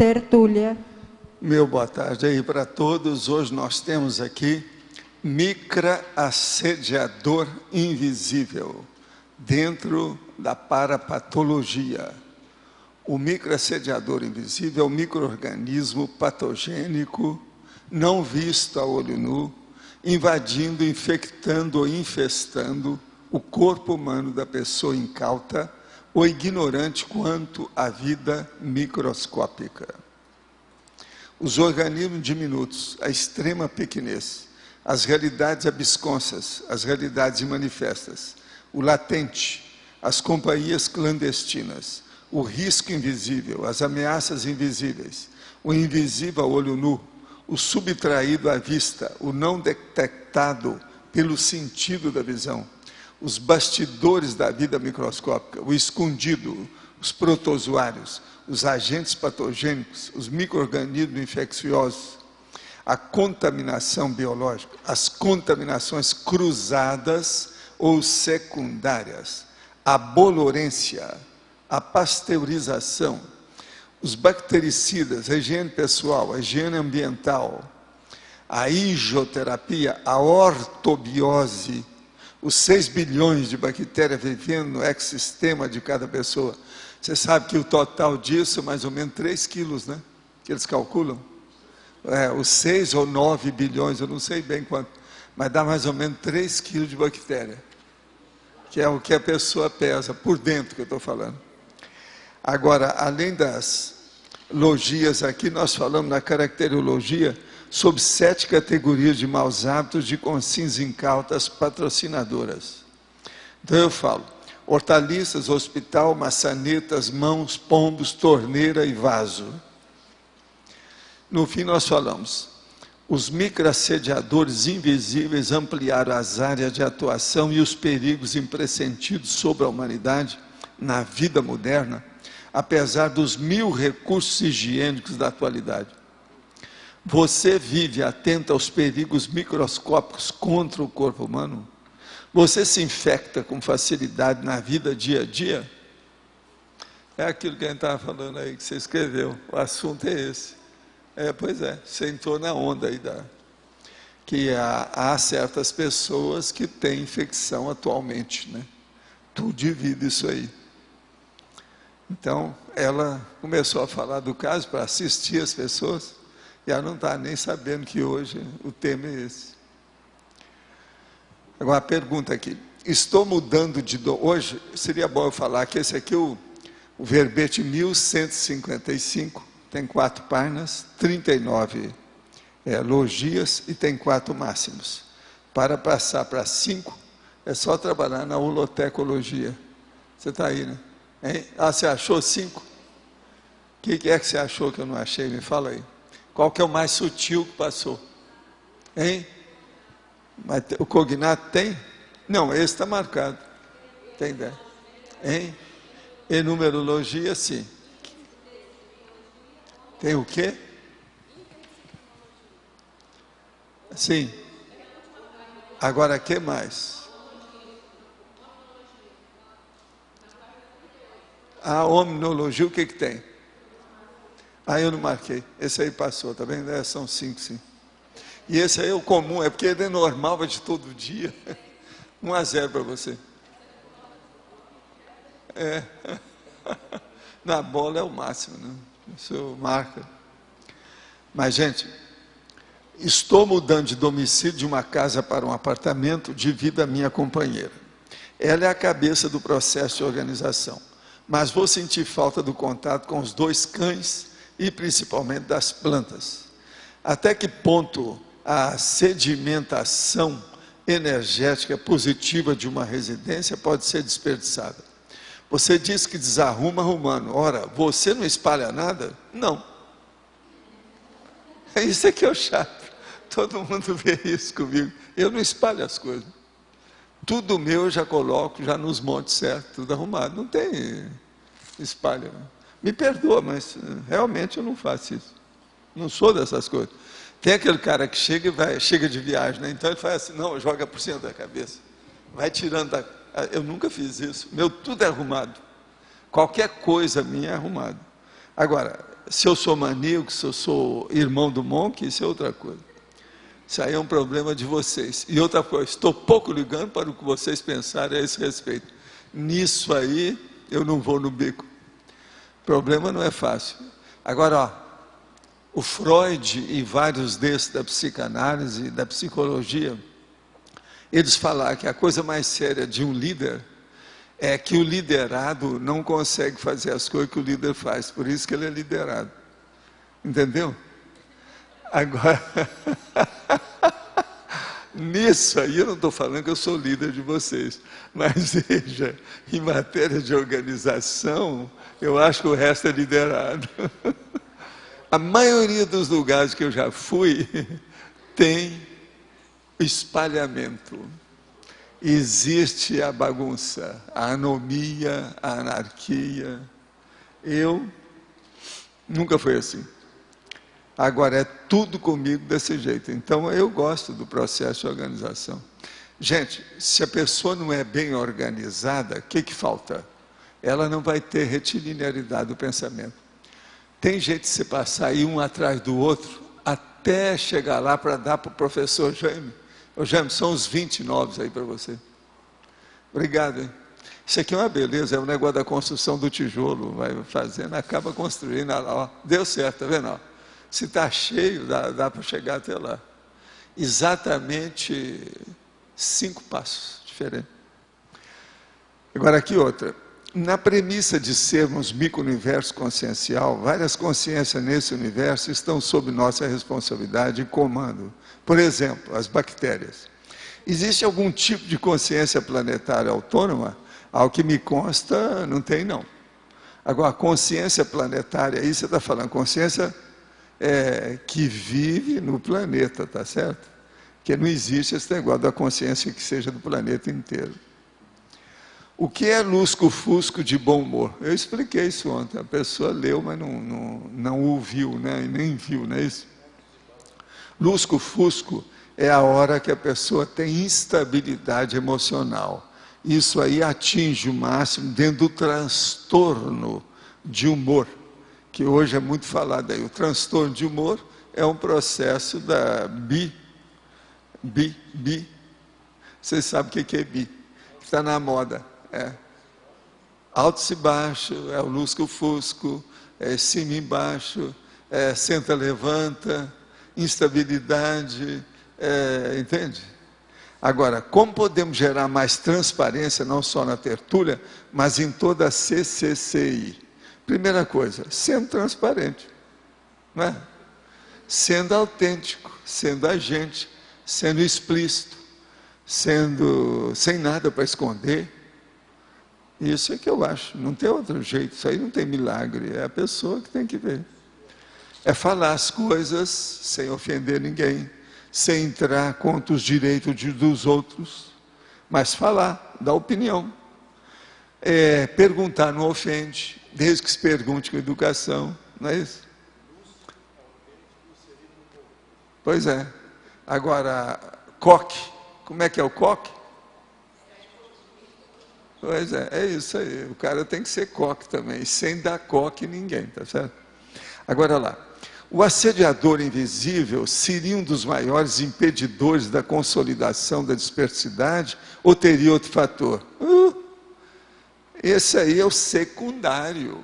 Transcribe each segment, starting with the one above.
tertúlia. Meu boa tarde aí para todos. Hoje nós temos aqui microassediador invisível, dentro da parapatologia. O microassediador invisível é um micro-organismo patogênico, não visto a olho nu, invadindo, infectando ou infestando o corpo humano da pessoa incauta ou ignorante quanto à vida microscópica. Os organismos diminutos, a extrema pequenez, as realidades absconsas, as realidades imanifestas, o latente, as companhias clandestinas, o risco invisível, as ameaças invisíveis, o invisível a olho nu, o subtraído à vista, o não detectado pelo sentido da visão, os bastidores da vida microscópica, o escondido, os protozoários, os agentes patogênicos, os micro-organismos infecciosos, a contaminação biológica, as contaminações cruzadas ou secundárias, a bolorência, a pasteurização, os bactericidas, a higiene pessoal, a higiene ambiental, a higioterapia, a ortobiose, os 6 bilhões de bactérias vivendo no ecossistema de cada pessoa. Você sabe que o total disso é mais ou menos 3 quilos, né? Que eles calculam. Os 6 ou 9 bilhões, eu não sei bem quanto, mas dá mais ou menos 3 quilos de bactéria, que é o que a pessoa pesa, por dentro que eu estou falando. Agora, além das logias aqui, nós falamos na caracterologia sobre 7 categorias de maus hábitos de consciências incautas patrocinadoras. Então eu falo, hortaliças, hospital, maçanetas, mãos, pombos, torneira e vaso. No fim nós falamos, os microassediadores invisíveis ampliaram as áreas de atuação e os perigos impressentidos sobre a humanidade na vida moderna, apesar dos 1000 recursos higiênicos da atualidade. Você vive atento aos perigos microscópicos contra o corpo humano? Você se infecta com facilidade na vida dia a dia? É aquilo que a gente estava falando aí, que você escreveu. O assunto é esse. Pois é, você entrou na onda aí que há certas pessoas que têm infecção atualmente, né? Tu divide isso aí. Então, ela começou a falar do caso para assistir as pessoas, e ela não está nem sabendo que hoje o tema é esse. Agora, a pergunta aqui. Estou mudando de... Hoje, seria bom eu falar que esse aqui é o verbete 1155, tem 4 páginas, 39 logias e tem 4 máximos. Para passar para 5, é só trabalhar na holotecologia. Você está aí, né? Hein? Você achou 5? O que é que você achou que eu não achei? Me fala aí. Qual que é o mais sutil que passou? Hein? Mas o cognato tem? Não, esse está marcado. Tem 10. Hein? Enumerologia, sim. Tem o quê? Sim. Agora, o que mais? A omnologia, o que tem? Eu não marquei. Esse aí passou, tá vendo? São 5, sim. E esse aí é o comum, é porque ele é normal, é de todo dia. 1-0 para você. Na bola é o máximo, né? Isso marca. Mas, gente, estou mudando de domicílio de uma casa para um apartamento devido à minha companheira. Ela é a cabeça do processo de organização. Mas vou sentir falta do contato com os 2 cães e principalmente das plantas. Até que ponto a sedimentação energética positiva de uma residência pode ser desperdiçada? Você diz que desarruma arrumando. Ora, você não espalha nada? Não. Isso é que é o chato. Todo mundo vê isso comigo. Eu não espalho as coisas. Tudo meu eu já coloco, já nos montes certos, tudo arrumado. Não tem espalho. Me perdoa, mas realmente eu não faço isso. Não sou dessas coisas. Tem aquele cara que chega de viagem, né? Então ele faz assim, não, joga por cima da cabeça. Vai tirando da... Eu nunca fiz isso. Meu tudo é arrumado. Qualquer coisa minha é arrumado. Agora, se eu sou maníaco, se eu sou irmão do monk, isso é outra coisa. Isso aí é um problema de vocês. E outra coisa, estou pouco ligando para o que vocês pensarem a esse respeito. Nisso aí, eu não vou no bico. O problema não é fácil. Agora, ó, o Freud e vários desses da psicanálise e da psicologia, eles falaram que a coisa mais séria de um líder é que o liderado não consegue fazer as coisas que o líder faz, por isso que ele é liderado. Entendeu? Agora, nisso aí eu não estou falando que eu sou líder de vocês, mas veja, em matéria de organização, eu acho que o resto é liderado. A maioria dos lugares que eu já fui tem espalhamento. Existe a bagunça, a anomia, a anarquia. Eu nunca fui assim. Agora é tudo comigo desse jeito. Então eu gosto do processo de organização. Gente, se a pessoa não é bem organizada, o que falta? Ela não vai ter retilinearidade do pensamento. Tem jeito de se passar aí um atrás do outro, até chegar lá para dar para o professor Jaime. Ô Jaime, são uns 29 aí para você. Obrigado, hein? Isso aqui é uma beleza, é um negócio da construção do tijolo, vai fazendo, acaba construindo, ó, deu certo, tá vendo? Ó, se está cheio, dá para chegar até lá. Exatamente 5 passos diferentes. Agora aqui outra. Na premissa de sermos micro-universo consciencial, várias consciências nesse universo estão sob nossa responsabilidade e comando. Por exemplo, as bactérias. Existe algum tipo de consciência planetária autônoma? Ao que me consta, não tem não. Agora, consciência planetária, aí você está falando, consciência que vive no planeta, tá certo? Porque não existe esse negócio da consciência que seja do planeta inteiro. O que é lusco-fusco de bom humor? Eu expliquei isso ontem, a pessoa leu, mas não ouviu, né? E nem viu, não é isso? Lusco-fusco é a hora que a pessoa tem instabilidade emocional. Isso aí atinge o máximo dentro do transtorno de humor, que hoje é muito falado aí. O transtorno de humor é um processo da bi. Vocês sabem o que é bi? Está na moda. Altos e baixo, é o lusco-fusco, é cima e baixo, senta, levanta, instabilidade, entende? Agora, como podemos gerar mais transparência, não só na tertúlia, mas em toda a CCCI? Primeira coisa, sendo transparente, não é? Sendo autêntico, sendo agente, sendo explícito, sendo sem nada para esconder. Isso é que eu acho, não tem outro jeito, isso aí não tem milagre, é a pessoa que tem que ver. É falar as coisas sem ofender ninguém, sem entrar contra os direitos dos outros, mas falar, dar opinião. Perguntar não ofende, desde que se pergunte com educação, não é isso? Pois é. Agora, coque, como é que é o coque? Pois é isso aí, o cara tem que ser coque também, sem dar coque ninguém, tá certo? Agora lá, o assediador invisível seria um dos maiores impedidores da consolidação da dispersidade ou teria outro fator? Esse aí é o secundário,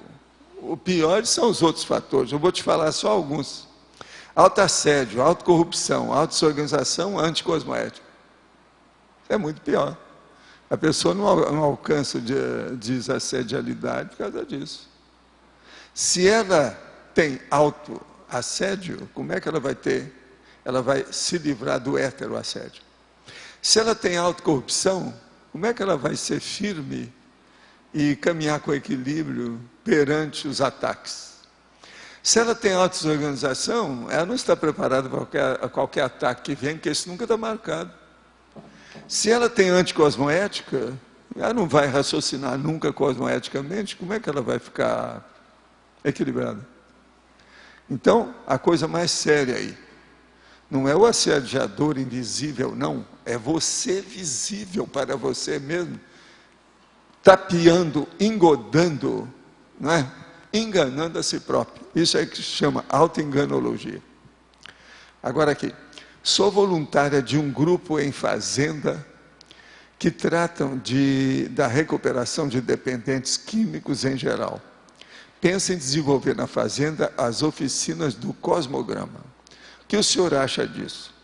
o pior são os outros fatores, eu vou te falar só alguns. Autoassédio, autocorrupção, autodesorganização, anticosmoética. É muito pior. A pessoa não alcança desassedialidade por causa disso. Se ela tem autoassédio, como é que ela vai ter? Ela vai se livrar do heteroassédio. Se ela tem autocorrupção, como é que ela vai ser firme e caminhar com equilíbrio perante os ataques? Se ela tem autodesorganização, ela não está preparada para qualquer ataque que vem, porque isso nunca está marcado. Se ela tem anticosmoética, ela não vai raciocinar nunca cosmoeticamente, como é que ela vai ficar equilibrada? Então, a coisa mais séria aí, não é o assediador invisível, não, é você visível para você mesmo, tapeando, engodando, não é? enganando a si próprio. Isso é que se chama autoenganologia. Agora aqui, sou voluntária de um grupo em fazenda que tratam da recuperação de dependentes químicos em geral. Pensa em desenvolver na fazenda as oficinas do cosmograma. O que o senhor acha disso?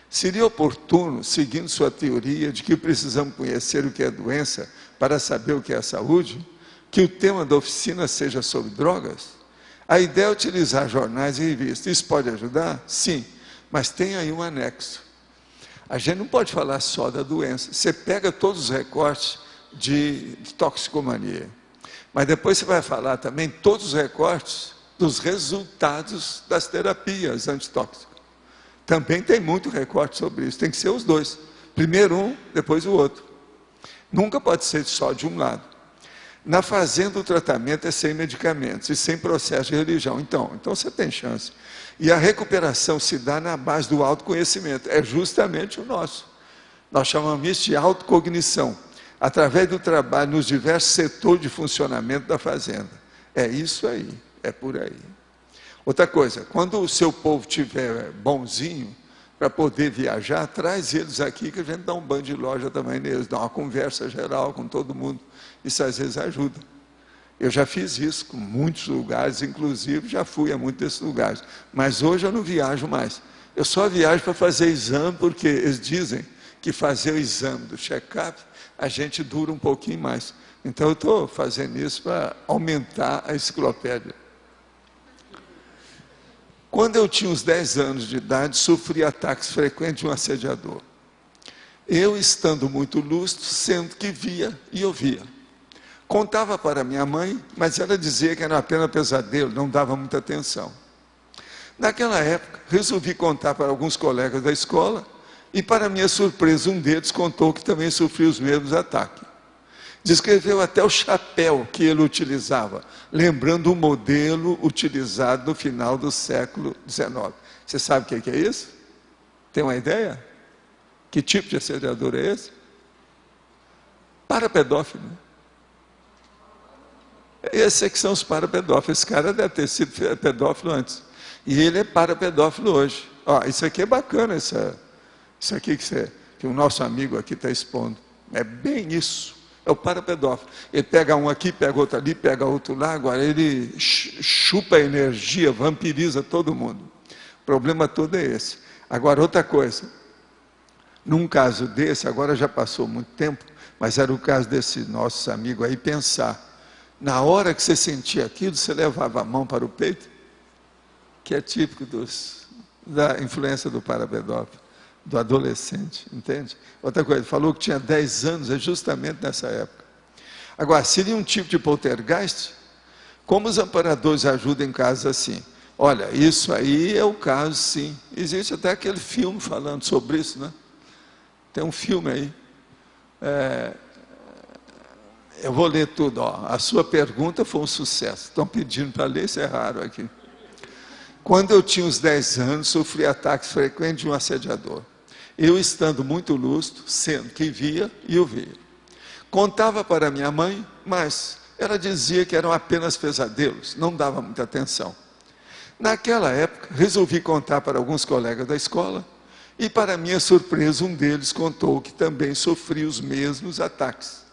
Seria oportuno, seguindo sua teoria de que precisamos conhecer o que é doença para saber o que é saúde, que o tema da oficina seja sobre drogas? A ideia é utilizar jornais e revistas. Isso pode ajudar? Sim, mas tem aí um anexo. A gente não pode falar só da doença. Você pega todos os recortes de toxicomania, mas depois você vai falar também todos os recortes dos resultados das terapias antitóxicas. Também tem muito recorte sobre isso. Tem que ser os dois. Primeiro um, depois o outro. Nunca pode ser só de um lado. Na fazenda o tratamento é sem medicamentos e sem processo de religião. Então você tem chance. E a recuperação se dá na base do autoconhecimento. É justamente o nosso. Nós chamamos isso de autocognição, através do trabalho nos diversos setores de funcionamento da fazenda. É isso aí, é por aí. Outra coisa, quando o seu povo estiver bonzinho, para poder viajar, traz eles aqui que a gente dá um banho de loja também neles, dá uma conversa geral com todo mundo. Isso às vezes ajuda. Eu já fiz isso com muitos lugares, inclusive já fui a muitos desses lugares. Mas hoje eu não viajo mais. Eu só viajo para fazer exame, porque eles dizem que fazer o exame do check-up, a gente dura um pouquinho mais. Então eu estou fazendo isso para aumentar a enciclopédia. Quando eu tinha uns 10 anos de idade, sofri ataques frequentes de um assediador. Eu, estando muito lúcido, sendo que via e ouvia. Contava para minha mãe, mas ela dizia que era apenas pesadelo, não dava muita atenção. Naquela época, resolvi contar para alguns colegas da escola, e para minha surpresa, um deles contou que também sofria os mesmos ataques. Descreveu até o chapéu que ele utilizava, lembrando o modelo utilizado no final do século XIX. Você sabe o que é isso? Tem uma ideia? Que tipo de assediador é esse? Parapedófilo. Esses é que são os parapedófilos. Esse cara deve ter sido pedófilo antes. E ele é parapedófilo hoje. Ó, isso aqui é bacana, isso aqui que o nosso amigo aqui está expondo. É bem isso. É o parapedófilo. Ele pega um aqui, pega outro ali, pega outro lá, agora ele chupa a energia, vampiriza todo mundo. O problema todo é esse. Agora, outra coisa. Num caso desse, agora já passou muito tempo, mas era o caso desse nosso amigo aí, pensar. Na hora que você sentia aquilo, você levava a mão para o peito, que é típico da influência do parapedófilo, do adolescente, entende? Outra coisa, falou que tinha 10 anos, é justamente nessa época. Agora, seria um tipo de poltergeist? Como os amparadores ajudam em casos assim? Olha, isso aí é o caso, sim. Existe até aquele filme falando sobre isso, né? Tem um filme aí. Eu vou ler tudo, ó. A sua pergunta foi um sucesso. Estão pedindo para ler, isso é raro aqui. Quando eu tinha uns 10 anos, sofri ataques frequentes de um assediador. Eu, estando muito lúcido, sendo que via e ouvia. Contava para minha mãe, mas ela dizia que eram apenas pesadelos, não dava muita atenção. Naquela época, resolvi contar para alguns colegas da escola, e para minha surpresa, um deles contou que também sofria os mesmos ataques.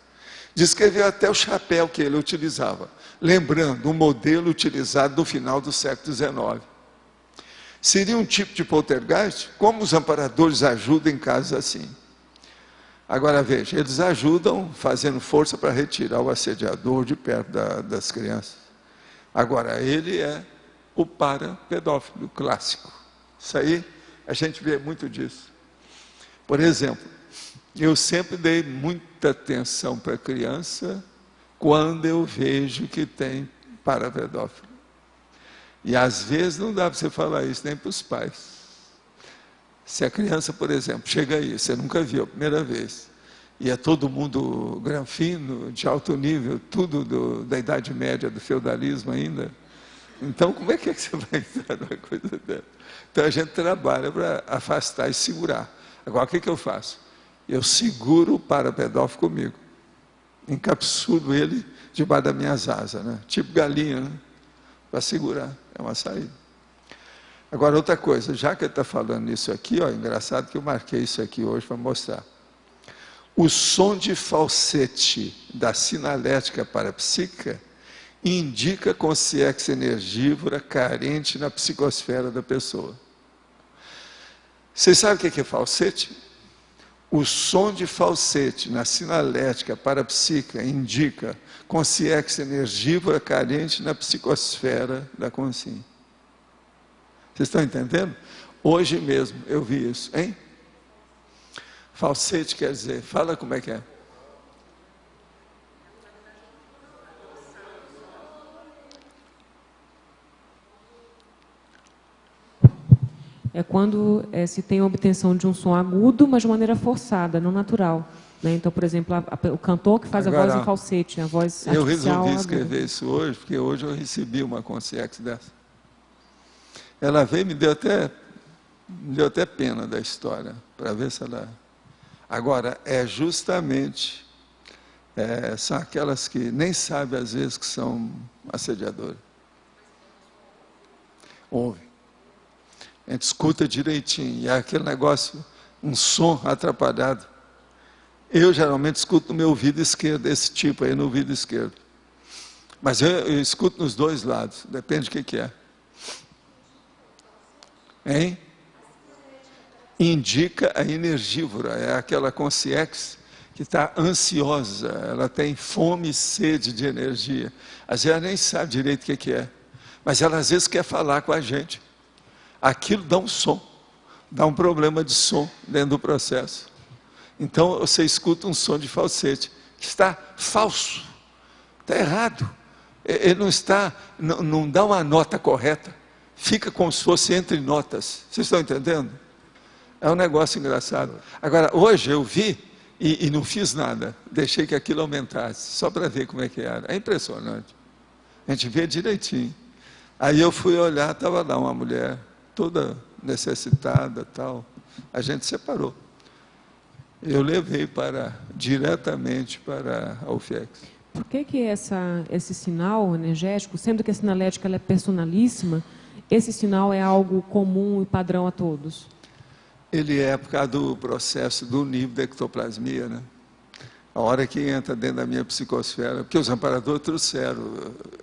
Descreveu até o chapéu que ele utilizava, lembrando um modelo utilizado no final do século XIX. Seria um tipo de poltergeist? Como os amparadores ajudam em casos assim? Agora veja, eles ajudam fazendo força para retirar o assediador de perto das crianças. Agora, ele é o parapedófilo clássico. Isso aí, a gente vê muito disso. Por exemplo, eu sempre dei muita atenção para a criança quando eu vejo que tem parapedófilo. E às vezes não dá para você falar isso nem para os pais. Se a criança, por exemplo, chega aí, você nunca viu a primeira vez, e é todo mundo granfino, de alto nível, tudo da Idade Média, do feudalismo ainda, então como é que você vai entrar numa coisa dessa? Então a gente trabalha para afastar e segurar. Agora o que eu faço? Eu seguro o parapedófilo comigo, encapsulo ele debaixo das minhas asas, né? Tipo galinha, né? para segurar, é uma saída. Agora, outra coisa, já que ele está falando isso aqui, ó, engraçado que eu marquei isso aqui hoje para mostrar. O som de falsete da sinalética parapsíquica indica consciência energívora carente na psicosfera da pessoa. Vocês sabem o que é falsete? O som de falsete na sinalética parapsíquica indica consciência energívora carente na psicosfera da consciência. Vocês estão entendendo? Hoje mesmo eu vi isso, hein? Falsete quer dizer, fala como é que é. É quando se tem a obtenção de um som agudo, mas de maneira forçada, não natural. Né? Então, por exemplo, o cantor que faz Agora, a voz em falsete, a voz artificial. Eu resolvi aguda. escrever isso hoje, porque hoje eu recebi uma consciência dessa. Ela veio e me deu até pena da história, para ver se ela... Agora, é justamente, são aquelas que nem sabem às vezes que são assediadoras. Ouve. A gente escuta direitinho, e é aquele negócio, um som atrapalhado. Eu geralmente escuto no meu ouvido esquerdo, esse tipo aí no ouvido esquerdo. Mas eu escuto nos dois lados, depende do que é. Hein? Indica a energívora, é aquela consciência que está ansiosa, ela tem fome e sede de energia. Às vezes ela nem sabe direito o que é, mas ela às vezes quer falar com a gente. Aquilo dá um som, dá um problema de som dentro do processo. Então você escuta um som de falsete, que está falso, está errado. Ele não está, não dá uma nota correta, fica como se fosse entre notas. Vocês estão entendendo? É um negócio engraçado. Agora, hoje eu vi e não fiz nada, deixei que aquilo aumentasse, só para ver como é que era. É impressionante. A gente vê direitinho. Aí eu fui olhar, estava lá uma mulher, toda necessitada, tal. A gente separou. Eu levei diretamente para a UFIEX. Por que esse sinal energético, sendo que a sinalética ela é personalíssima, esse sinal é algo comum e padrão a todos? Ele é por causa do processo do nível da ectoplasmia, né? A hora que entra dentro da minha psicosfera, porque os amparadores trouxeram,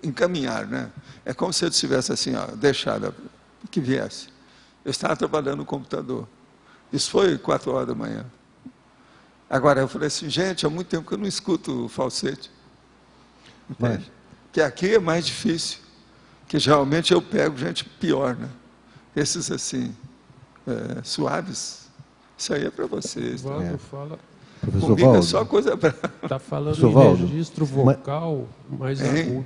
encaminharam, né? É como se eu tivesse assim, ó, deixado que viesse. Eu estava trabalhando no computador. Isso foi 4 horas da manhã. Agora, eu falei assim, gente, há muito tempo que eu não escuto falsete. Entende? Que aqui é mais difícil. Que geralmente eu pego gente pior, né? Esses assim, suaves, isso aí é para vocês. O Valdo fala... Professor Valdo, é só coisa para... Está falando em registro vocal mais agudo.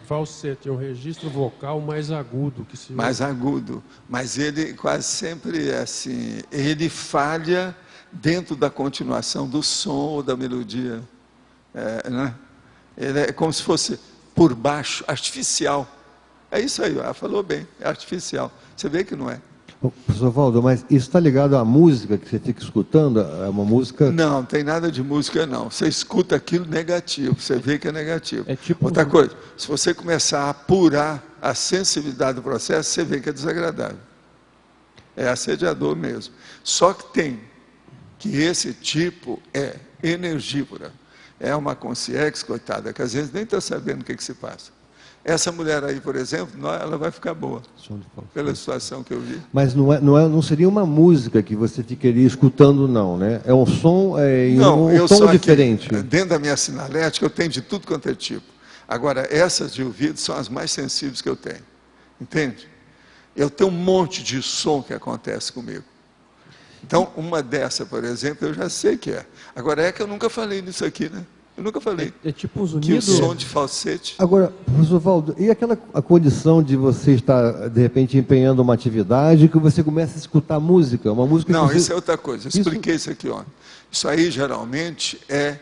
Falsete é um registro vocal mais agudo. Mais agudo. Mas ele quase sempre é assim, ele falha dentro da continuação do som ou da melodia. Né? Ele é como se fosse por baixo, artificial. É isso aí, ela falou bem, é artificial. Você vê que não é. Professor Valdo, mas isso está ligado à música que você fica escutando? É uma música... Não, tem nada de música não. Você escuta aquilo negativo, você vê que é negativo. É tipo... Outra coisa, se você começar a apurar a sensibilidade do processo, você vê que é desagradável. É assediador mesmo. Só que tem que esse tipo é energívora. É uma consciência, coitada, que às vezes nem está sabendo o que se passa. Essa mulher aí, por exemplo, ela vai ficar boa, pela situação que eu vi. Mas não seria uma música que você ficaria escutando, não, né? É um som em um tom diferente. Dentro da minha sinalética, eu tenho de tudo quanto é tipo. Agora, essas de ouvido são as mais sensíveis que eu tenho. Entende? Eu tenho um monte de som que acontece comigo. Então, uma dessa, por exemplo, eu já sei que é. Agora, é que eu nunca falei nisso aqui, né? Eu nunca falei. É tipo os unidos. Que o som de falsete... Agora, professor Valdo, e a condição de você estar, de repente, empenhando uma atividade que você começa a escutar música? Uma música não, que você... isso é outra coisa. Eu expliquei isso aqui ontem. Isso aí, geralmente, é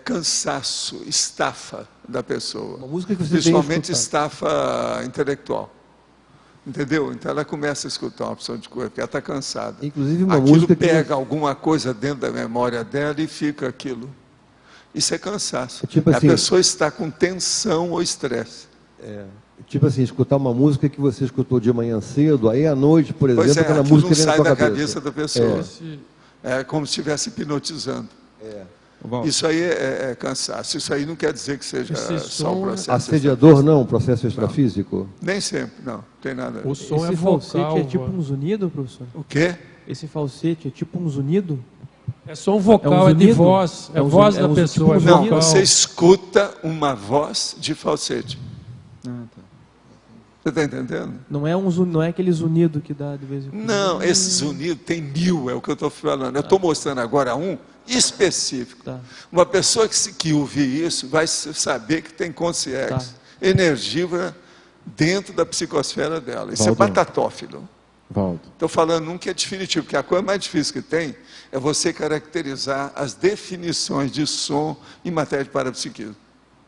cansaço, estafa da pessoa. Uma música que você principalmente estafa intelectual. Entendeu? Então ela começa a escutar uma opção de coisa, porque ela está cansada. Inclusive uma aquilo música pega alguma coisa dentro da memória dela e fica aquilo. Isso é cansaço. Tipo assim, a pessoa está com tensão ou estresse. Tipo assim, escutar uma música que você escutou de manhã cedo, aí à noite, por exemplo, aquela música não vem na sai tua da cabeça. cabeça da pessoa. É como se estivesse hipnotizando. Isso aí é cansaço. Isso aí não quer dizer que seja só um processo. Assediador não, um processo extrafísico? Nem sempre, não. Tem nada. O som Esse falsete é tipo um zunido, professor? O quê? Esse falsete é tipo um zunido? É som vocal, é de voz. É voz da pessoa. Tipo não, você escuta uma voz de falsete. Você está entendendo? Não é aquele zunido que dá de vez em quando. Não, esse zunido tem 1000, é o que eu estou falando. Eu estou mostrando agora um específico. Tá. Uma pessoa que ouvir isso vai saber que tem consciência, energia dentro da psicosfera dela. Isso é batatófilo. Estou falando um que é definitivo, porque a coisa mais difícil que tem é você caracterizar as definições de som em matéria de parapsiquismo.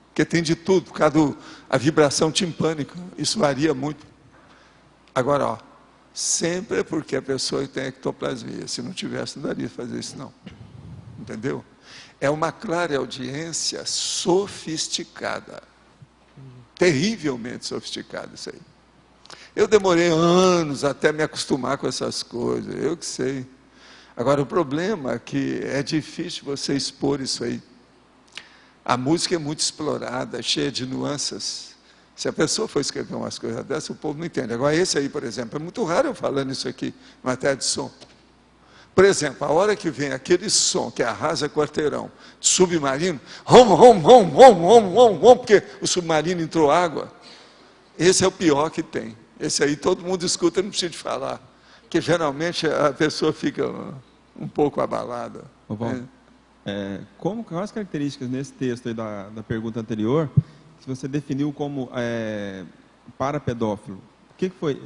Porque tem de tudo, por causa da vibração timpânica, isso varia muito. Agora, ó, sempre é porque a pessoa tem ectoplasmia. Se não tivesse, não daria fazer isso, não. Entendeu? É uma clareaudiência sofisticada. Terrivelmente sofisticada isso aí. Eu demorei anos até me acostumar com essas coisas, eu que sei. Agora, o problema é que é difícil você expor isso aí. A música é muito explorada, cheia de nuances. Se a pessoa for escrever umas coisas dessas, o povo não entende. Agora, esse aí, por exemplo, é muito raro eu falando isso aqui, em matéria de som. Por exemplo, a hora que vem aquele som que arrasa quarteirão, de submarino, porque o submarino entrou água, esse é o pior que tem. Esse aí todo mundo escuta, não precisa de falar. Porque geralmente a pessoa fica um pouco abalada. Quais as características nesse texto aí da pergunta anterior, se você definiu como parapedófilo? O que foi?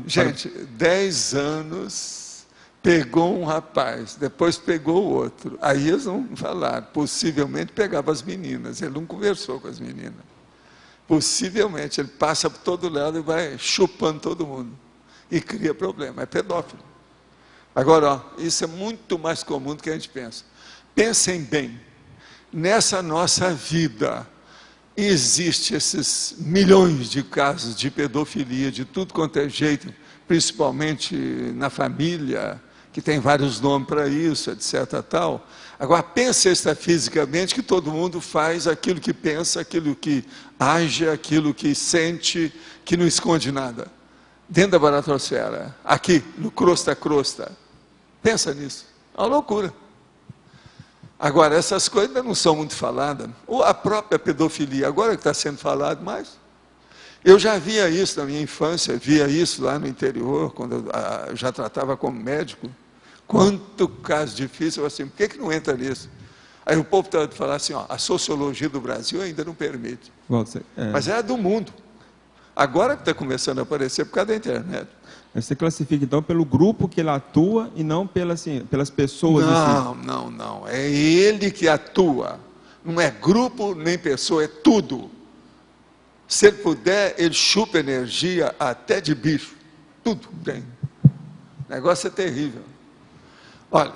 Gente, 10 anos, pegou um rapaz, depois pegou o outro. Aí eles vão falar, possivelmente pegava as meninas, ele não conversou com as meninas. Possivelmente, ele passa por todo lado e vai chupando todo mundo. E cria problema, é pedófilo. Agora, ó, isso é muito mais comum do que a gente pensa. Pensem bem, nessa nossa vida, existem esses milhões de casos de pedofilia, de tudo quanto é jeito, principalmente na família, que tem vários nomes para isso, etc. Tal. Agora, pense extrafisicamente que todo mundo faz aquilo que pensa, aquilo que age, aquilo que sente, que não esconde nada. Dentro da baratosfera, aqui, no crosta a crosta. Pensa nisso. É uma loucura. Agora, essas coisas ainda não são muito faladas. Ou a própria pedofilia, agora que está sendo falado mais. Eu já via isso na minha infância, via isso lá no interior, quando eu já tratava como médico. Quanto caso difícil, eu assim, por que não entra nisso? Aí o povo está falando assim, ó, a sociologia do Brasil ainda não permite. Mas é a do mundo. Agora que está começando a aparecer por causa da internet. Você classifica então pelo grupo que ele atua e não pelas pessoas? Não. É ele que atua. Não é grupo nem pessoa, é tudo. Se ele puder, ele chupa energia até de bicho. Tudo tem. O negócio é terrível. Olha,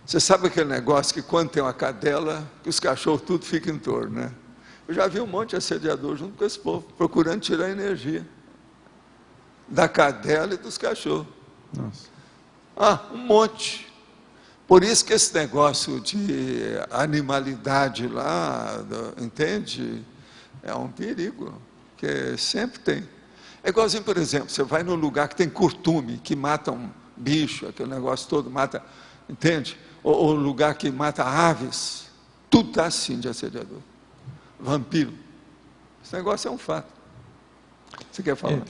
você sabe aquele negócio que quando tem uma cadela, que os cachorros tudo ficam em torno, né? Eu já vi um monte de assediador junto com esse povo, procurando tirar energia da cadela e dos cachorros. Nossa. Um monte. Por isso que esse negócio de animalidade lá, entende? É um perigo, que sempre tem. É igualzinho, por exemplo, você vai num lugar que tem curtume, que mata um bicho, aquele negócio todo mata, entende? Ou lugar que mata aves, tudo está assim de assediador. Vampiro. Esse negócio é um fato. Você quer falar?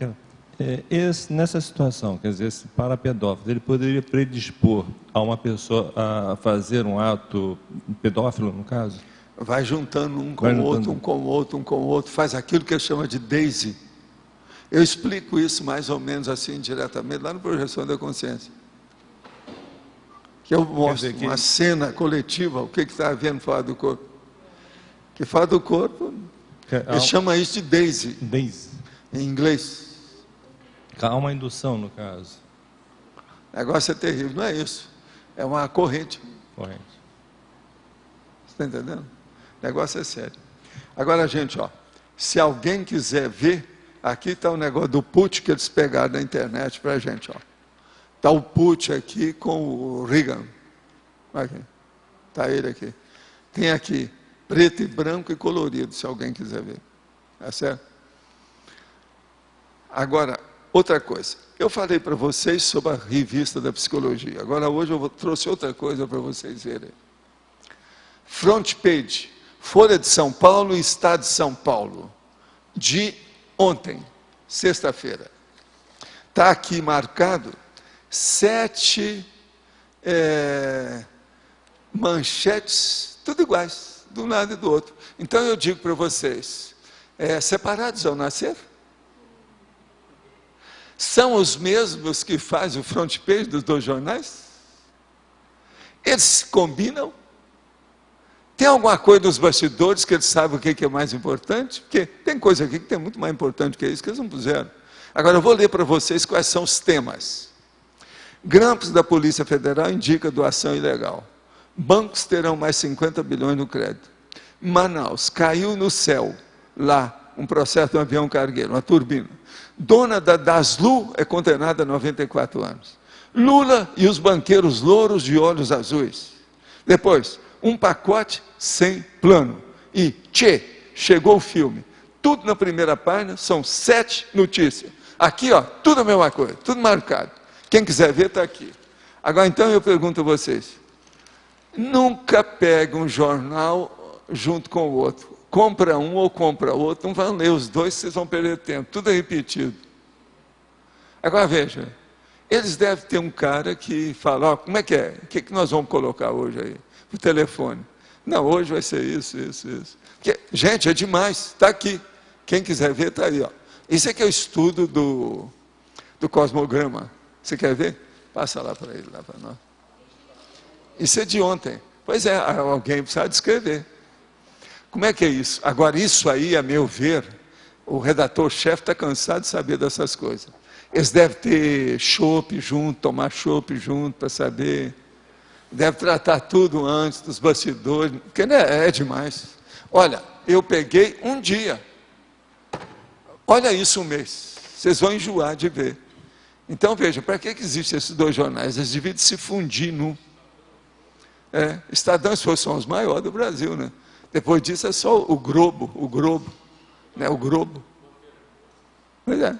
Nessa situação, quer dizer, esse parapedófilo, ele poderia predispor a uma pessoa a fazer um ato pedófilo, no caso? Vai juntando um com o outro, faz aquilo que ele chama de Daisy. Eu explico isso mais ou menos assim, diretamente, lá no Projeção da Consciência. Que eu mostro uma cena coletiva, o que está havendo fora do corpo. Que fora do corpo, ele chama isso de Daisy. Daisy. Em inglês. Há uma indução, no caso. O negócio é terrível, não é isso. É uma corrente. Você está entendendo? O negócio é sério. Agora, gente, ó, Se alguém quiser ver, aqui está o negócio do put que eles pegaram na internet para a gente. Está o put aqui com o Reagan. Está ele aqui. Tem aqui, preto e branco e colorido, se alguém quiser ver. Tá certo? Agora, outra coisa. Eu falei para vocês sobre a revista da psicologia. Agora, hoje, eu trouxe outra coisa para vocês verem. Front page, Folha de São Paulo e Estado de São Paulo, de ontem, sexta-feira. Está aqui marcado 7 manchetes, tudo iguais, de um lado e do outro. Então eu digo para vocês, separados ao nascer? São os mesmos que fazem o front page dos 2 jornais? Eles se combinam? Tem alguma coisa nos bastidores que eles sabem o que é mais importante? Porque tem coisa aqui que é muito mais importante que isso, que eles não puseram. Agora eu vou ler para vocês quais são os temas. Grampos da Polícia Federal indica doação ilegal. Bancos terão mais 50 bilhões no crédito. Manaus, caiu no céu, lá, um processo de um avião cargueiro, uma turbina. Dona da Daslu é condenada a 94 anos. Lula e os banqueiros louros de olhos azuis. Depois, um pacote sem plano. E, chegou o filme. Tudo na primeira página, são 7 notícias. Aqui, tudo a mesma coisa, tudo marcado. Quem quiser ver, está aqui. Agora, então, eu pergunto a vocês. Nunca pega um jornal junto com o outro. Compra um ou compra outro, não vão ler os dois, vocês vão perder tempo. Tudo é repetido. Agora, veja. Eles devem ter um cara que fala, como é que é? O que nós vamos colocar hoje aí? O telefone. Não, hoje vai ser isso. Porque, gente, é demais. Está aqui. Quem quiser ver, está aí. Isso aqui é o estudo do cosmograma. Você quer ver? Passa lá para ele, lá para nós. Isso é de ontem. Pois é, alguém precisa descrever. Como é que é isso? Agora, isso aí, a meu ver, o redator-chefe está cansado de saber dessas coisas. Eles devem ter chopp junto, tomar chopp junto para saber. Deve tratar tudo antes dos bastidores, porque é demais. Olha, eu peguei um dia. Olha isso, um mês. Vocês vão enjoar de ver. Então, veja, para que existem esses 2 jornais? Eles deviam se fundir num. Estadão e Folha são os maiores do Brasil, né? Depois disso é só o Globo, né? O Globo. Pois é.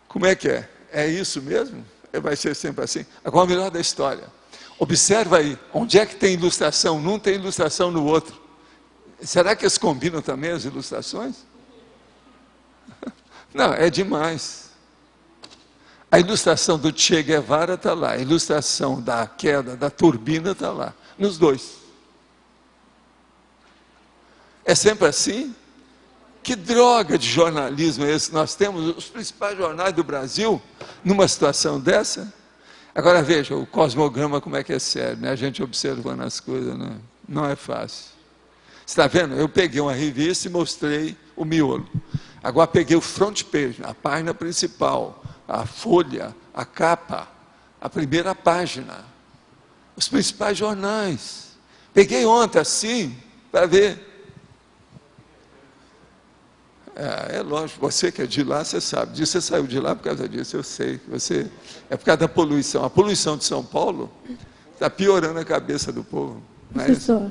Como é que é? É isso mesmo? Vai ser sempre assim? Agora, o melhor da história. Observa aí, onde é que tem ilustração? Num tem ilustração no outro. Será que eles combinam também as ilustrações? Não, é demais. A ilustração do Che Guevara está lá, a ilustração da queda da turbina está lá, nos 2. É sempre assim? Que droga de jornalismo é esse? Nós temos os principais jornais do Brasil numa situação dessa? Agora veja, o cosmograma como é que é sério, né? A gente observando as coisas, né? Não é fácil. Você está vendo? Eu peguei uma revista e mostrei o miolo. Agora peguei o front page, a página principal, a folha, a capa, a primeira página, os principais jornais. Peguei ontem assim, para ver. É lógico, você que é de lá, você sabe disso, você saiu de lá por causa disso, eu sei. É por causa da poluição. A poluição de São Paulo está piorando a cabeça do povo. Professor,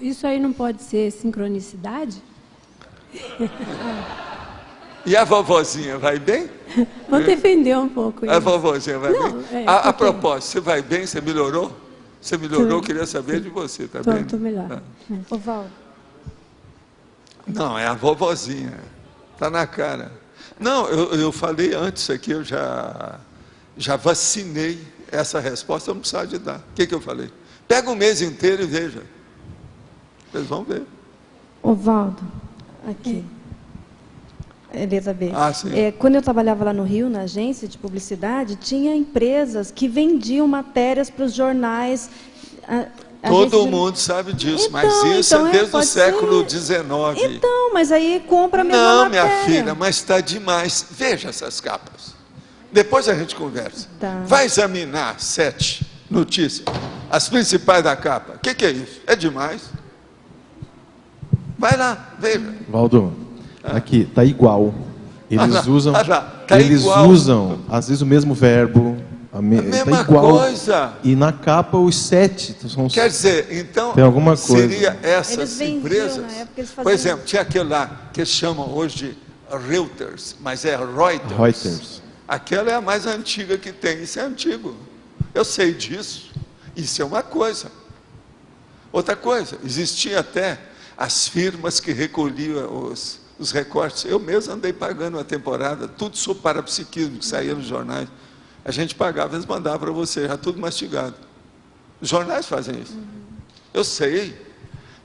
isso aí não pode ser sincronicidade? E a vovozinha vai bem? Vou defender um pouco isso. A vovozinha vai bem? A propósito, você vai bem? Você melhorou? Você melhorou? Eu queria saber de você, tá bem? Estou melhor. Ovaldo. Não, é a vovozinha. Está na cara. Não, eu falei antes aqui, eu já vacinei essa resposta, eu não precisava de dar. O que eu falei? Pega um mês inteiro e veja. Vocês vão ver. Ovaldo, aqui. Elizabeth. Sim. Quando eu trabalhava lá no Rio, na agência de publicidade, tinha empresas que vendiam matérias para os jornais. Todo mundo sabe disso, mas isso é desde o século XIX. Então, mas aí compra a mesma matéria. Não, minha matéria. filha, mas está demais. Veja essas capas. Depois a gente conversa. Tá. Vai examinar 7 notícias, as principais da capa. O que é isso? É demais. Vai lá, veja. Valdo, aqui, tá igual. Eles usam, igual. usam, às vezes, o mesmo verbo. A mesma tá igual, coisa. E na capa os 7 são. Quer dizer, então, tem alguma coisa. seria essas eles vendiam, empresas. na época, eles faziam... Por exemplo, tinha aquele lá que chamam hoje de Reuters, mas é Reuters. Aquela é a mais antiga que tem. Isso é antigo. Eu sei disso. Isso é uma coisa. Outra coisa, existia até as firmas que recolhiam os recortes. Eu mesmo andei pagando uma temporada, tudo sobre parapsiquismo que saía nos jornais. A gente pagava, eles mandavam para você, já tudo mastigado. Os jornais fazem isso. Eu sei.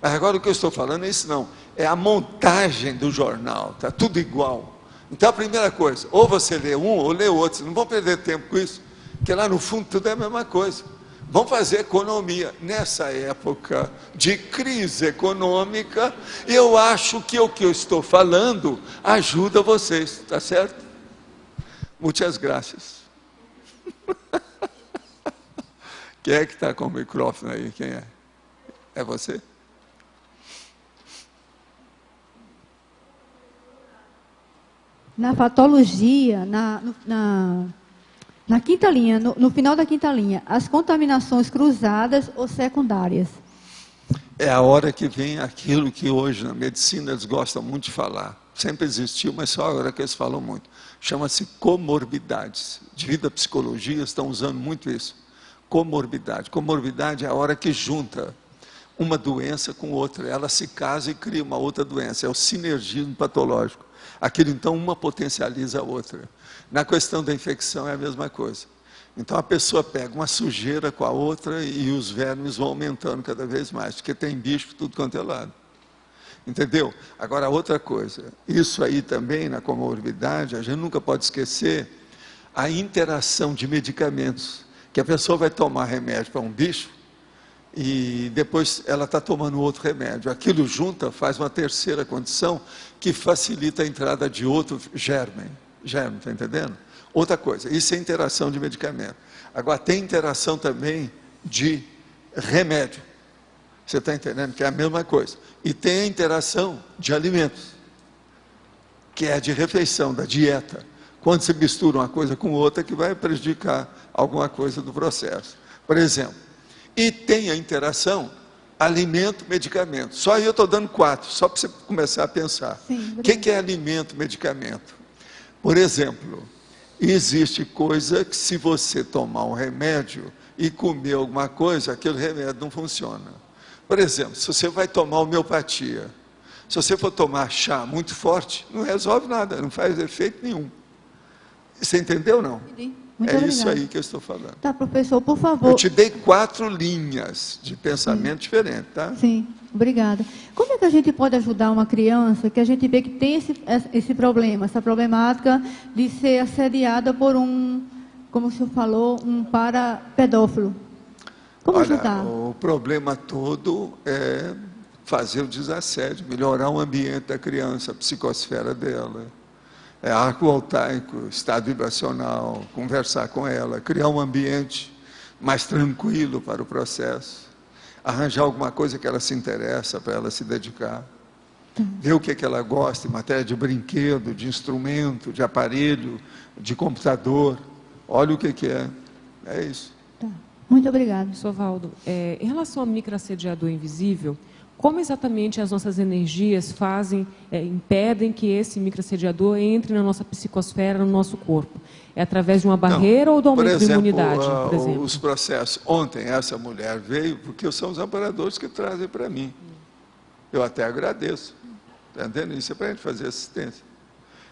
Mas agora o que eu estou falando é isso não. É a montagem do jornal, está tudo igual. Então a primeira coisa, ou você lê um ou lê outro. Não vão perder tempo com isso, porque lá no fundo tudo é a mesma coisa. Vamos fazer economia. Nessa época de crise econômica, eu acho que o que eu estou falando ajuda vocês, tá certo? Muitas graças. Quem é que está com o microfone aí? Quem é? É você? Na patologia, na quinta linha, no final da quinta linha, as contaminações cruzadas ou secundárias. É a hora que vem aquilo que hoje na medicina eles gostam muito de falar. Sempre existiu, mas só agora que eles falam muito. Chama-se comorbidades. Devido à psicologia, estão usando muito isso. Comorbidade. Comorbidade é a hora que junta uma doença com outra. Ela se casa e cria uma outra doença. É o sinergismo patológico. Aquilo, então, uma potencializa a outra. Na questão da infecção é a mesma coisa. Então, a pessoa pega uma sujeira com a outra e os vermes vão aumentando cada vez mais, porque tem bicho tudo quanto é lado. Entendeu? Agora, outra coisa, isso aí também, na comorbidade, a gente nunca pode esquecer a interação de medicamentos, que a pessoa vai tomar remédio para um bicho e depois ela está tomando outro remédio. Aquilo junta, faz uma terceira condição que facilita a entrada de outro germe. Germe, está entendendo? Outra coisa, isso é interação de medicamento. Agora, tem interação também de remédio. Você está entendendo que é a mesma coisa. E tem a interação de alimentos, que é de refeição, da dieta. Quando se mistura uma coisa com outra, que vai prejudicar alguma coisa do processo. Por exemplo, e tem a interação alimento-medicamento. Só aí eu estou dando 4, só para você começar a pensar. O que é alimento-medicamento? Por exemplo, existe coisa que se você tomar um remédio e comer alguma coisa, aquele remédio não funciona. Por exemplo, se você vai tomar homeopatia, se você for tomar chá muito forte, não resolve nada, não faz efeito nenhum. Você entendeu ou não? Muito é obrigada. isso aí que eu estou falando. Tá, professor, por favor. Eu te dei 4 linhas de pensamento diferentes, tá? Sim, obrigada. Como é que a gente pode ajudar uma criança que a gente vê que tem esse problema, essa problemática de ser assediada por como o senhor falou, um parapedófilo? Como ajudar? O problema todo é fazer o desassédio, melhorar o ambiente da criança, a psicosfera dela. Arco voltaico, estado vibracional, conversar com ela, criar um ambiente mais tranquilo para o processo, arranjar alguma coisa que ela se interessa para ela se dedicar, ver o que ela gosta em matéria de brinquedo, de instrumento, de aparelho, de computador, olha o que é, é isso. Tá. Muito obrigada. Sovaldo, em relação ao microassediador invisível, como exatamente as nossas energias impedem que esse microassediador entre na nossa psicosfera, no nosso corpo? É através de uma barreira ou do aumento da imunidade, por exemplo? Os processos. Ontem essa mulher veio porque são os amparadores que trazem para mim. Eu até agradeço. Entendendo? Isso é para a gente fazer assistência.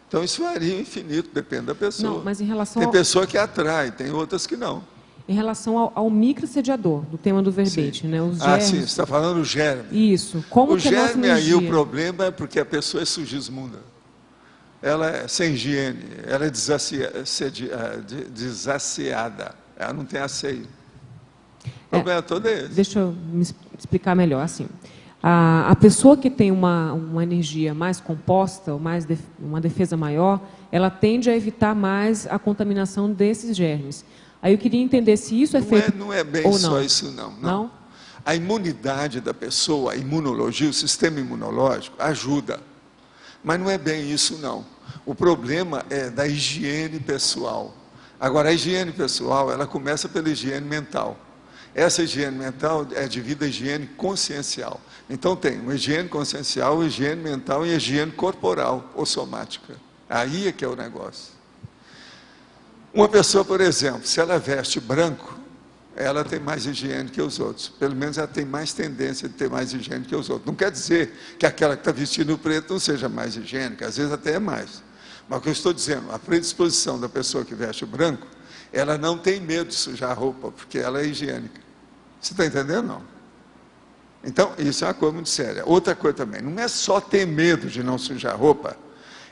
Então isso varia infinito, depende da pessoa. Não, mas em relação tem pessoa que atrai, tem outras que não. Em relação ao microassediador, do tema do verbete, né? Os germes. Sim, você está falando do germe. Isso. Como o que a germe aí, o problema é porque a pessoa é sugismunda. Ela é sem higiene, ela é desasseada, ela não tem asseio. O problema todo é esse. Deixa eu me explicar melhor. Assim, a pessoa que tem uma energia mais composta, ou uma defesa maior, ela tende a evitar mais a contaminação desses germes. Aí eu queria entender se isso é feito não é bem ou só não. isso, não. Não? A imunidade da pessoa, a imunologia, o sistema imunológico, ajuda. Mas não é bem isso, não. O problema é da higiene pessoal. Agora, a higiene pessoal, ela começa pela higiene mental. Essa higiene mental é devida à higiene consciencial. Então tem uma higiene consciencial, higiene mental e higiene corporal ou somática. Aí é que é o negócio. Uma pessoa, por exemplo, se ela veste branco, ela tem mais higiene que os outros. Pelo menos ela tem mais tendência de ter mais higiene que os outros. Não quer dizer que aquela que está vestindo preto não seja mais higiênica, às vezes até é mais. Mas o que eu estou dizendo, a predisposição da pessoa que veste branco, ela não tem medo de sujar a roupa, porque ela é higiênica. Você está entendendo? Não. Então, isso é uma coisa muito séria. Outra coisa também, não é só ter medo de não sujar a roupa,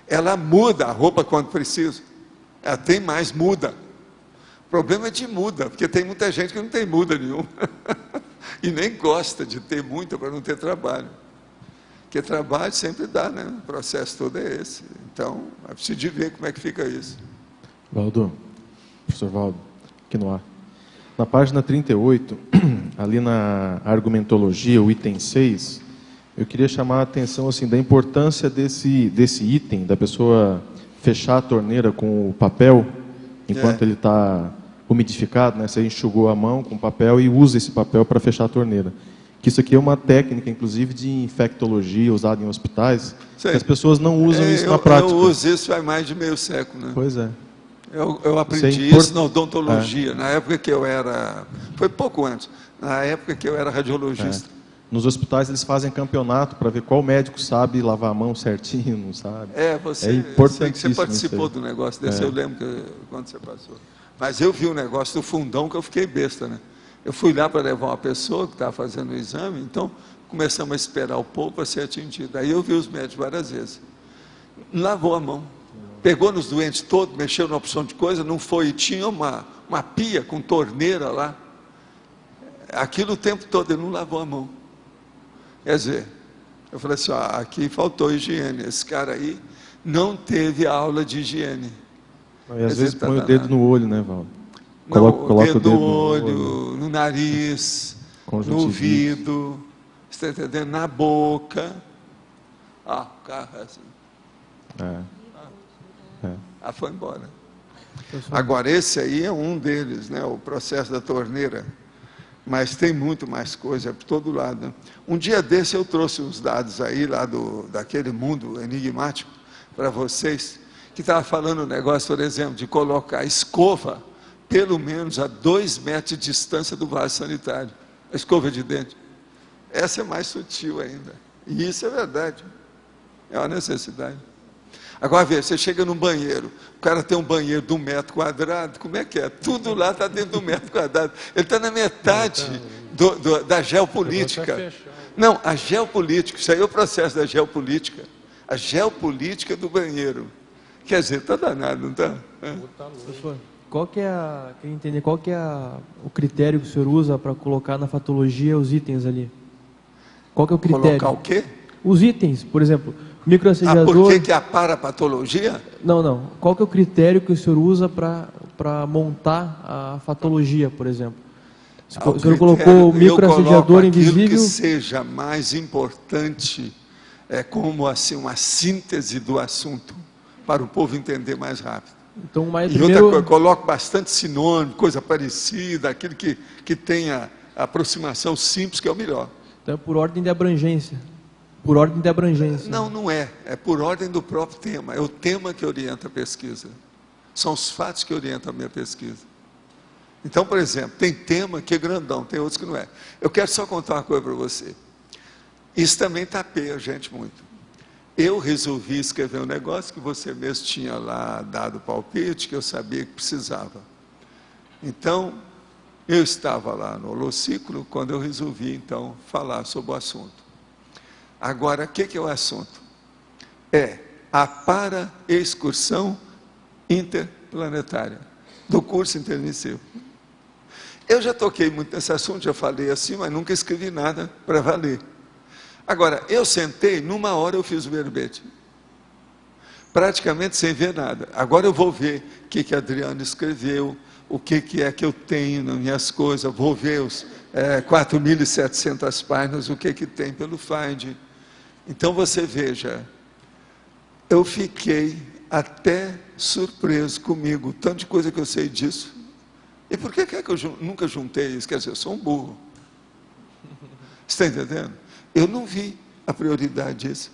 ela muda a roupa quando precisa. Ela tem mais muda. O problema é de muda, porque tem muita gente que não tem muda nenhuma. E nem gosta de ter muita para não ter trabalho. Porque trabalho sempre dá, né? O processo todo é esse. Então, é preciso de ver como é que fica isso. Valdo, professor Valdo, aqui no ar. Na página 38, ali na argumentologia, o item 6, eu queria chamar a atenção assim, da importância desse item, da pessoa fechar a torneira com o papel, enquanto ele está umidificado, né? Você enxugou a mão com papel e usa esse papel para fechar a torneira. Que isso aqui é uma técnica, inclusive, de infectologia usada em hospitais, que as pessoas não usam isso na prática. Eu uso isso há mais de meio século, né? Pois é. Eu aprendi isso na odontologia, na época que eu era... Foi pouco antes, na época que eu era radiologista. Nos hospitais eles fazem campeonato para ver qual médico sabe lavar a mão certinho, não sabe? Você participou do negócio desse, eu lembro quando você passou. Mas eu vi o negócio do fundão que eu fiquei besta, né? Eu fui lá para levar uma pessoa que estava fazendo o exame, então começamos a esperar o povo para ser atendido. Aí eu vi os médicos várias vezes. Lavou a mão, pegou nos doentes todos, mexeu na opção de coisa, não foi, e tinha uma pia com torneira lá. Aquilo o tempo todo, ele não lavou a mão. Quer dizer, eu falei assim, aqui faltou higiene, esse cara aí não teve aula de higiene. E às vezes põe o dedo no olho, né, Valdo? Coloca o dedo no olho, no nariz, no ouvido, você está entendendo? Na boca. O carro é assim. Foi embora. Agora, esse aí é um deles, né, o processo da torneira. Mas tem muito mais coisa por todo lado, né? Um dia desse eu trouxe uns dados aí, lá daquele mundo enigmático, para vocês, que estava falando um negócio, por exemplo, de colocar a escova pelo menos a 2 metros de distância do vaso sanitário. A escova de dente. Essa é mais sutil ainda. E isso é verdade. É uma necessidade. Agora, vê, você chega num banheiro, o cara tem um banheiro de 1 metro quadrado, como é que é? Tudo lá está dentro de 1 metro quadrado. Ele está na metade da geopolítica. Não, a geopolítica, isso aí é o processo da geopolítica. A geopolítica do banheiro. Quer dizer, está danado, não está? Professor, queria entender qual que é o critério que o senhor usa para colocar na fatologia os itens ali? Qual que é o critério? Colocar o quê? Os itens, por exemplo, microassediador... por que é a parapatologia? Não. Qual que é o critério que o senhor usa para montar a fatologia, por exemplo? O senhor colocou o microassediador invisível... que seja mais importante, como assim, uma síntese do assunto, para o povo entender mais rápido. Então, outra coisa, eu coloco bastante sinônimo, coisa parecida, aquilo que tenha aproximação simples, que é o melhor. Então é por ordem de abrangência. Por ordem de abrangência. Não é. É por ordem do próprio tema. É o tema que orienta a pesquisa. São os fatos que orientam a minha pesquisa. Então, por exemplo, tem tema que é grandão, tem outros que não é. Eu quero só contar uma coisa para você. Isso também tapeia a gente muito. Eu resolvi escrever um negócio que você mesmo tinha lá dado palpite, que eu sabia que precisava. Então, eu estava lá no holociclo quando eu resolvi, então, falar sobre o assunto. Agora, o que é o assunto? É a para-excursão interplanetária do curso intermissivo. Eu já toquei muito nesse assunto, já falei assim, mas nunca escrevi nada para valer. Agora, eu sentei, numa hora eu fiz o verbete. Praticamente sem ver nada. Agora eu vou ver o que Adriano escreveu, o que é que eu tenho nas minhas coisas, vou ver os 4.700 páginas, o que tem pelo Find. Então você veja, eu fiquei até surpreso comigo, tanto de coisa que eu sei disso. E por que é que eu nunca juntei isso? Quer dizer, eu sou um burro. Você está entendendo? Eu não vi a prioridade disso.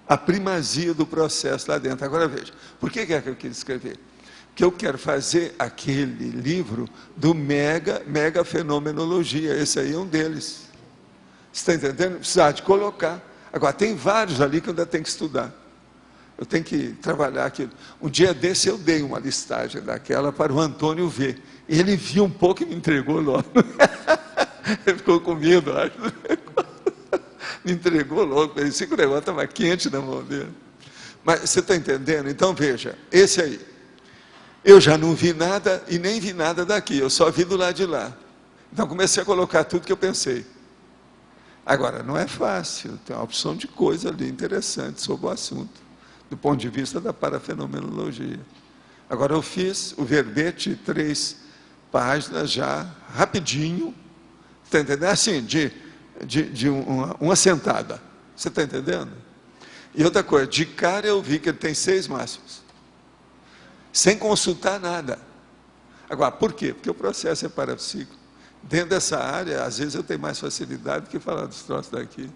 A primazia do processo lá dentro. Agora veja, por que é que eu quis escrever? Porque eu quero fazer aquele livro do mega fenomenologia. Esse aí é um deles. Você está entendendo? Precisar de colocar. Agora, tem vários ali que eu ainda tenho que estudar. Eu tenho que trabalhar aquilo. Um dia desse eu dei uma listagem daquela para o Antônio ver. Ele viu um pouco e me entregou logo. Ele ficou com medo, acho. Me entregou logo. Parecia que o negócio estava quente na mão dele. Mas você está entendendo? Então veja, esse aí. Eu já não vi nada e nem vi nada daqui. Eu só vi do lado de lá. Então comecei a colocar tudo que eu pensei. Agora, não é fácil. Tem uma opção de coisa ali interessante sobre o assunto, do ponto de vista da parafenomenologia. Agora, eu fiz o verbete, 3 páginas já, rapidinho, está entendendo? Assim, uma sentada. Você está entendendo? E outra coisa, de cara eu vi que ele tem 6 máximos, sem consultar nada. Agora, por quê? Porque o processo é parapsíquico. Dentro dessa área, às vezes eu tenho mais facilidade do que falar dos troços daqui.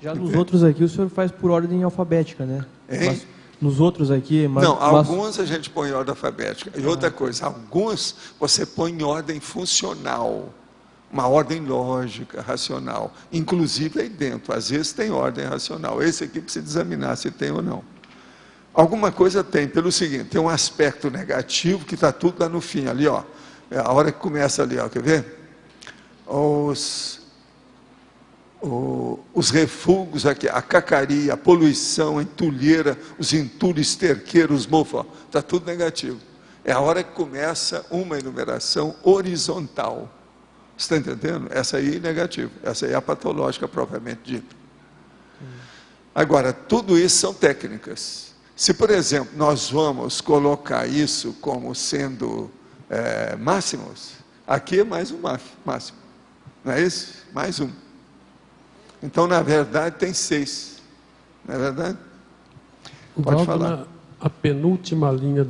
Já nos outros aqui, o senhor faz por ordem alfabética, né? Mas, nos outros aqui... alguns a gente põe em ordem alfabética. E outra coisa, alguns você põe em ordem funcional. Uma ordem lógica, racional. Inclusive aí dentro, às vezes tem ordem racional. Esse aqui precisa examinar se tem ou não. Alguma coisa tem, pelo seguinte, tem um aspecto negativo que está tudo lá no fim, ali, ó. É a hora que começa ali, ó, quer ver? Os refugos aqui, a cacaria, a poluição, a entulheira, os entulhos esterqueiros, mofo, está tudo negativo. É a hora que começa uma enumeração horizontal. Você está entendendo? Essa aí é negativa, essa aí é a patológica propriamente dita. Agora, tudo isso são técnicas. Se, por exemplo, nós vamos colocar isso como sendo máximos, aqui é mais um máximo. Não é isso? Mais um. Então, na verdade, tem 6. Não é verdade? Pode falar. A penúltima linha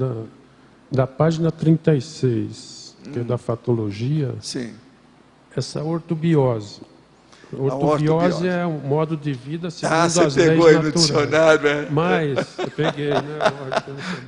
da página 36, que é da fatologia, sim. Essa ortobiose. Ortobiose é um modo de vida segundo as leis naturais. Você pegou aí no dicionário, né? Mas, eu peguei, né?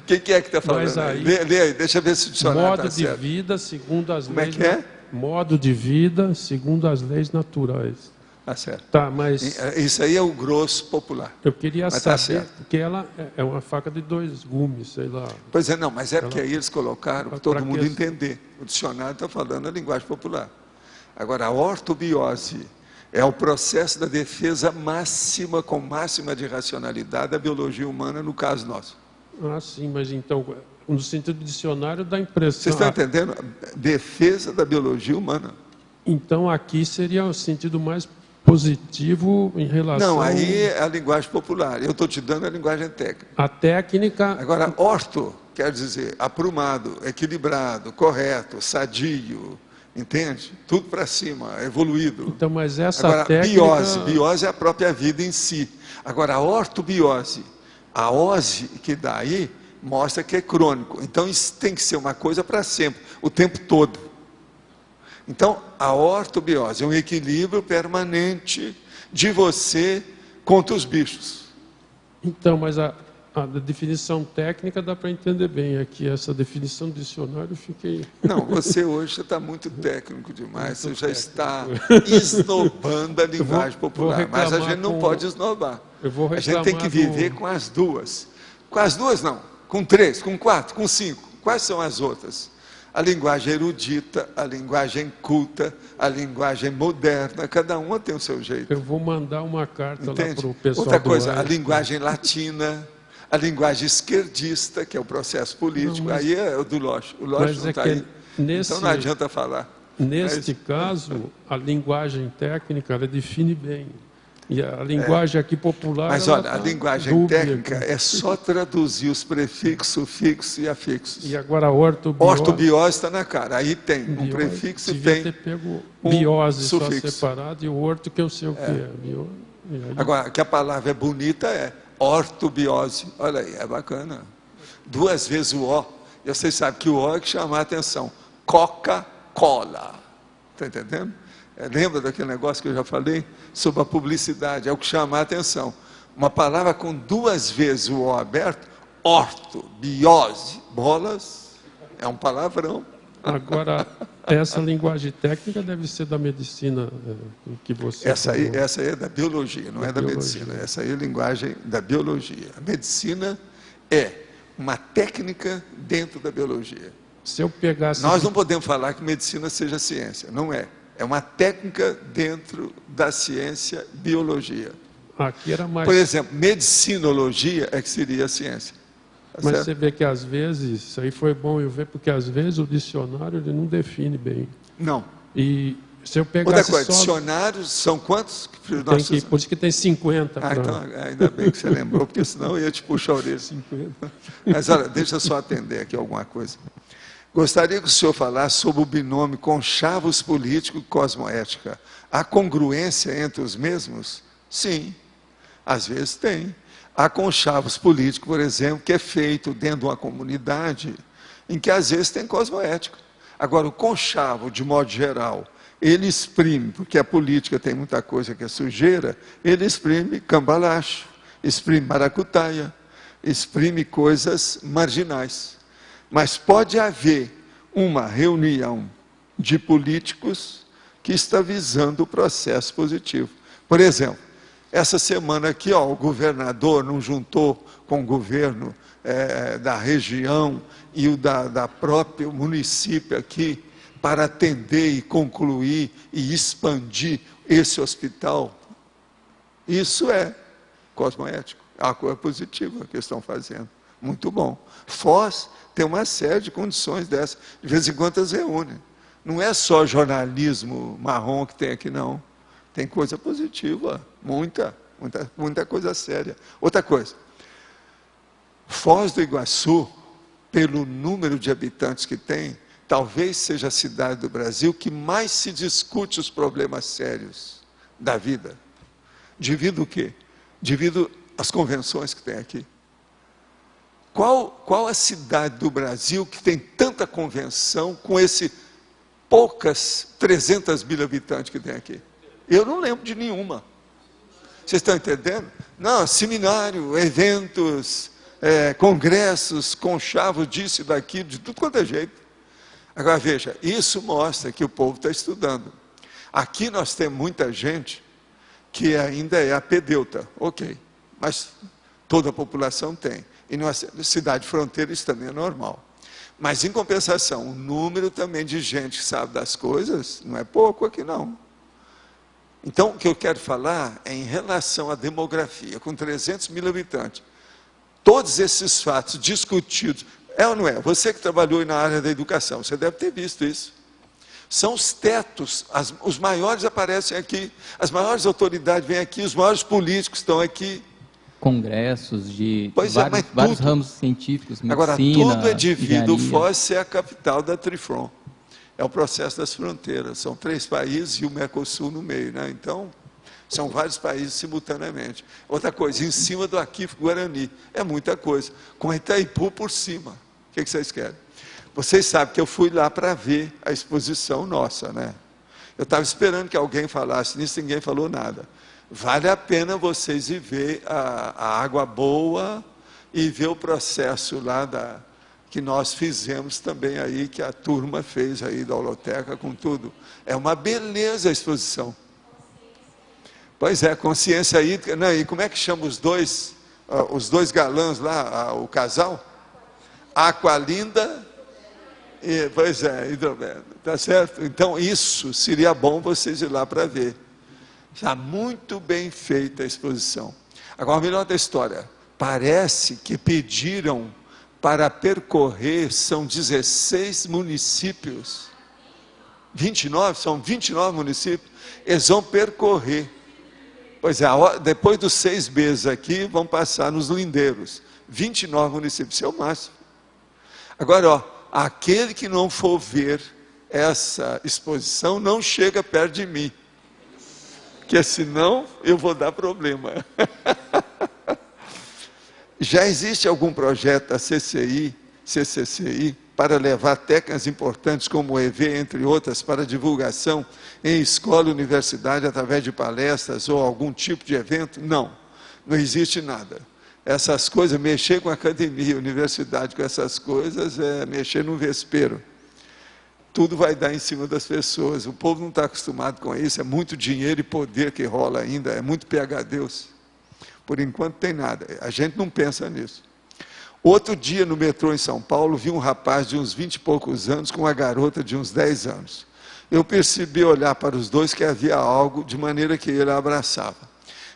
O que é que está falando? Aí, lê aí, deixa eu ver se o dicionário está certo. Modo de vida segundo as leis... Como é que é? Modo de vida segundo as leis naturais. Tá certo. Tá, mas... Isso aí é o grosso popular. Eu queria saber, porque ela é uma faca de 2 gumes, sei lá. Pois é, não, mas é porque aí eles colocaram para todo mundo entender. O dicionário está falando a linguagem popular. Agora, a ortobiose é o processo da defesa máxima, com máxima de racionalidade da biologia humana, no caso nosso. Ah, sim, mas então, no sentido do dicionário, dá impressão... Vocês estão entendendo? Defesa da biologia humana. Então, aqui seria o sentido mais positivo em relação... Não, aí é a linguagem popular. Eu estou te dando a linguagem técnica. A técnica... Agora, orto quer dizer aprumado, equilibrado, correto, sadio... Entende? Tudo para cima, evoluído. Então, mas essa Agora, técnica... biose é a própria vida em si. Agora, a ortobiose, a ose que dá aí, mostra que é crônico. Então, isso tem que ser uma coisa para sempre, o tempo todo. Então, a ortobiose é um equilíbrio permanente de você contra os bichos. Então, mas a definição técnica dá para entender bem aqui. Essa definição do dicionário eu fiquei... Não, você hoje está muito técnico demais. Você já está esnobando a linguagem popular. Mas a gente não pode esnobar. A gente tem que viver com as duas. Com as duas não, com 3, com 4, com 5. Quais são as outras? A linguagem erudita, a linguagem culta, a linguagem moderna, cada uma tem o seu jeito. Eu vou mandar uma carta lá para o pessoal. Outra coisa, a linguagem latina, a linguagem esquerdista, que é o processo político, não, aí é o do Losch. O Losch não está aí, então não adianta falar. Neste caso, a linguagem técnica, ela define bem. E a linguagem aqui popular... Mas olha, a linguagem técnica é só traduzir os prefixos, sufixos e afixos. E agora a ortobiose... Ortobiose está na cara. Aí tem um prefixo e tem ter pego biose sufixo. Só separado e o orto que eu sei o que é. Agora, que a palavra é bonita é ortobiose. Olha aí, é bacana. 2 vezes o O. E vocês sabem que o O é que chama a atenção. Coca-Cola. Está entendendo? Lembra daquele negócio que eu já falei? Sobre a publicidade. É o que chama a atenção. Uma palavra com 2 vezes o O aberto. Ortobiose. Bolas. É um palavrão. Agora, essa linguagem técnica deve ser da medicina que você essa aí é da biologia, não é da medicina. Essa aí é a linguagem da biologia. A medicina é uma técnica dentro da biologia. Se eu pegasse... Nós não podemos falar que medicina seja ciência, não é. É uma técnica dentro da ciência biologia. Aqui era mais... Por exemplo, medicinologia é que seria a ciência. Mas você vê que às vezes, isso aí foi bom eu ver, porque às vezes o dicionário ele não define bem. Não. E se eu pegasse outra coisa, dicionários são quantos? Por isso que tem 50. Então, ainda bem que você lembrou, porque senão eu ia te puxar a orelha. 50. Mas olha, deixa eu só atender aqui alguma coisa. Gostaria que o senhor falasse sobre o binômio conchavos político e cosmoética. Há congruência entre os mesmos? Sim, às vezes tem. Há conchavos políticos, por exemplo, que é feito dentro de uma comunidade em que às vezes tem cosmoética. Agora, o conchavo, de modo geral, ele exprime, porque a política tem muita coisa que é sujeira, ele exprime cambalacho, exprime maracutaia, exprime coisas marginais. Mas pode haver uma reunião de políticos que está visando o processo positivo. Por exemplo, essa semana aqui, o governador não juntou com o governo da região e o da próprio município aqui para atender e concluir e expandir esse hospital. Isso é cosmoético, é uma coisa positiva que estão fazendo. Muito bom. Foz tem uma série de condições dessas. De vez em quando eles reúnem. Não é só jornalismo marrom que tem aqui, não. Tem coisa positiva, muita coisa séria. Outra coisa, Foz do Iguaçu, pelo número de habitantes que tem, talvez seja a cidade do Brasil que mais se discute os problemas sérios da vida. Devido o quê? Devido às convenções que tem aqui. Qual a cidade do Brasil que tem tanta convenção com esse poucas 300 mil habitantes que tem aqui? Eu não lembro de nenhuma. Vocês estão entendendo? Não, seminário, eventos, congressos, conchavos disso e daquilo, de tudo quanto é jeito. Agora veja, isso mostra que o povo está estudando. Aqui nós temos muita gente que ainda é apedeuta, ok, mas toda a população tem. E numa cidade fronteira isso também é normal. Mas em compensação, o número também de gente que sabe das coisas não é pouco aqui não. Então, o que eu quero falar é em relação à demografia, com 300 mil habitantes. Todos esses fatos discutidos, é ou não é? Você que trabalhou na área da educação, você deve ter visto isso. São os tetos, os maiores aparecem aqui, as maiores autoridades vêm aqui, os maiores políticos estão aqui. Congressos de tudo, vários ramos científicos, medicina, agora, tudo é devido ao engenharia. Foz ser a capital da Trifron. É o processo das fronteiras. São 3 países e o Mercosul no meio, né? Então, são vários países simultaneamente. Outra coisa, em cima do Aquífero Guarani. É muita coisa. Com Itaipu por cima. O que vocês querem? Vocês sabem que eu fui lá para ver a exposição nossa, né? Eu estava esperando que alguém falasse nisso, ninguém falou nada. Vale a pena vocês ir ver a água boa e ver o processo lá que nós fizemos também aí, que a turma fez aí da holoteca com tudo. É uma beleza a exposição. Pois é, consciência hídrica. Não, e como é que chama os dois galãs lá, o casal? Aqualinda e, pois é, hidromel. Tá certo? Então isso seria bom vocês ir lá para ver. Está muito bem feita a exposição. Agora, o melhor da história, parece que pediram para percorrer, são 16 municípios, 29, são 29 municípios, eles vão percorrer Pois é, depois dos 6 meses aqui, vão passar nos lindeiros. 29 municípios, isso é o máximo. Agora, ó, aquele que não for ver essa exposição, não chega perto de mim. Porque senão eu vou dar problema. Já existe algum projeto da CCCI, para levar técnicas importantes como o EV, entre outras, para divulgação em escola e universidade, através de palestras ou algum tipo de evento? Não, não existe nada. Essas coisas, mexer com a academia, universidade, com essas coisas, é mexer no vespeiro. Tudo vai dar em cima das pessoas. O povo não está acostumado com isso, é muito dinheiro e poder que rola ainda, é muito PHDeus. Por enquanto tem nada, a gente não pensa nisso. Outro dia no metrô em São Paulo, vi um rapaz de uns 20 e poucos anos com uma garota de uns 10 anos. Eu percebi olhar para os dois que havia algo, de maneira que ele a abraçava.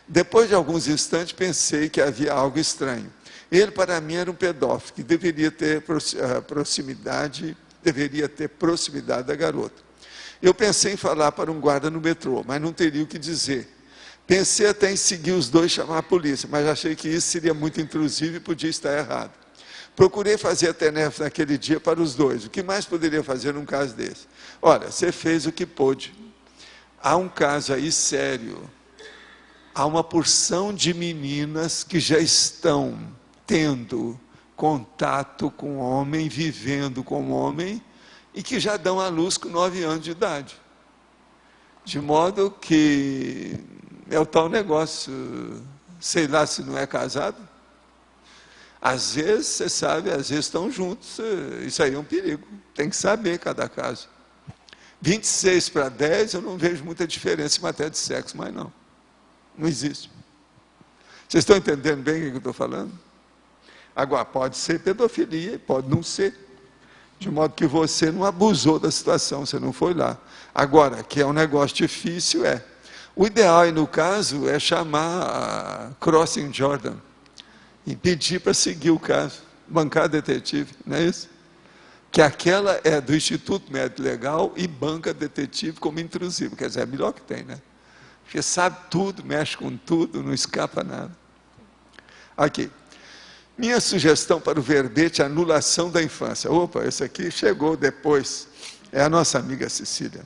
Depois de alguns instantes, pensei que havia algo estranho. Ele, para mim, era um pedófilo, que deveria ter proximidade da garota. Eu pensei em falar para um guarda no metrô, mas não teria o que dizer. Pensei até em seguir os dois e chamar a polícia, mas achei que isso seria muito intrusivo e podia estar errado. Procurei fazer a TENEF naquele dia para os dois. O que mais poderia fazer num caso desse? Olha, você fez o que pôde. Há um caso aí sério. Há uma porção de meninas que já estão tendo contato com homem, vivendo com homem, e que já dão à luz com 9 anos de idade. De modo que é o tal negócio, sei lá se não é casado. Às vezes, você sabe, às vezes estão juntos, isso aí é um perigo, tem que saber cada caso. 26 para 10, eu não vejo muita diferença em matéria de sexo, mas não existe. Vocês estão entendendo bem o que eu estou falando? Agora, pode ser pedofilia e pode não ser, de modo que você não abusou da situação, você não foi lá. Agora, que é um negócio difícil, é. O ideal aí, no caso, é chamar a Crossing Jordan e pedir para seguir o caso, bancar detetive, não é isso? Que aquela é do Instituto Médico Legal e banca detetive como intrusivo, quer dizer, é melhor que tem, né? Porque sabe tudo, mexe com tudo, não escapa nada. Aqui. Minha sugestão para o verbete, anulação da infância. Opa, esse aqui chegou depois. É a nossa amiga Cecília.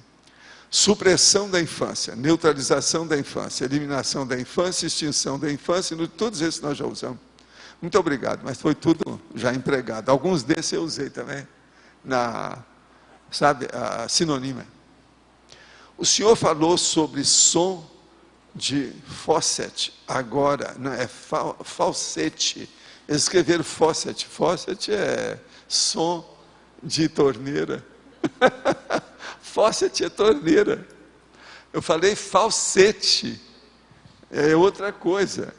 Supressão da infância, neutralização da infância, eliminação da infância, extinção da infância, todos esses nós já usamos. Muito obrigado, mas foi tudo já empregado. Alguns desses eu usei também, a sinônima. O senhor falou sobre som de faucet, agora, não, é falsete. Eles escreveram faucet. Faucet é som de torneira. Faucet é torneira. Eu falei falsete. É outra coisa.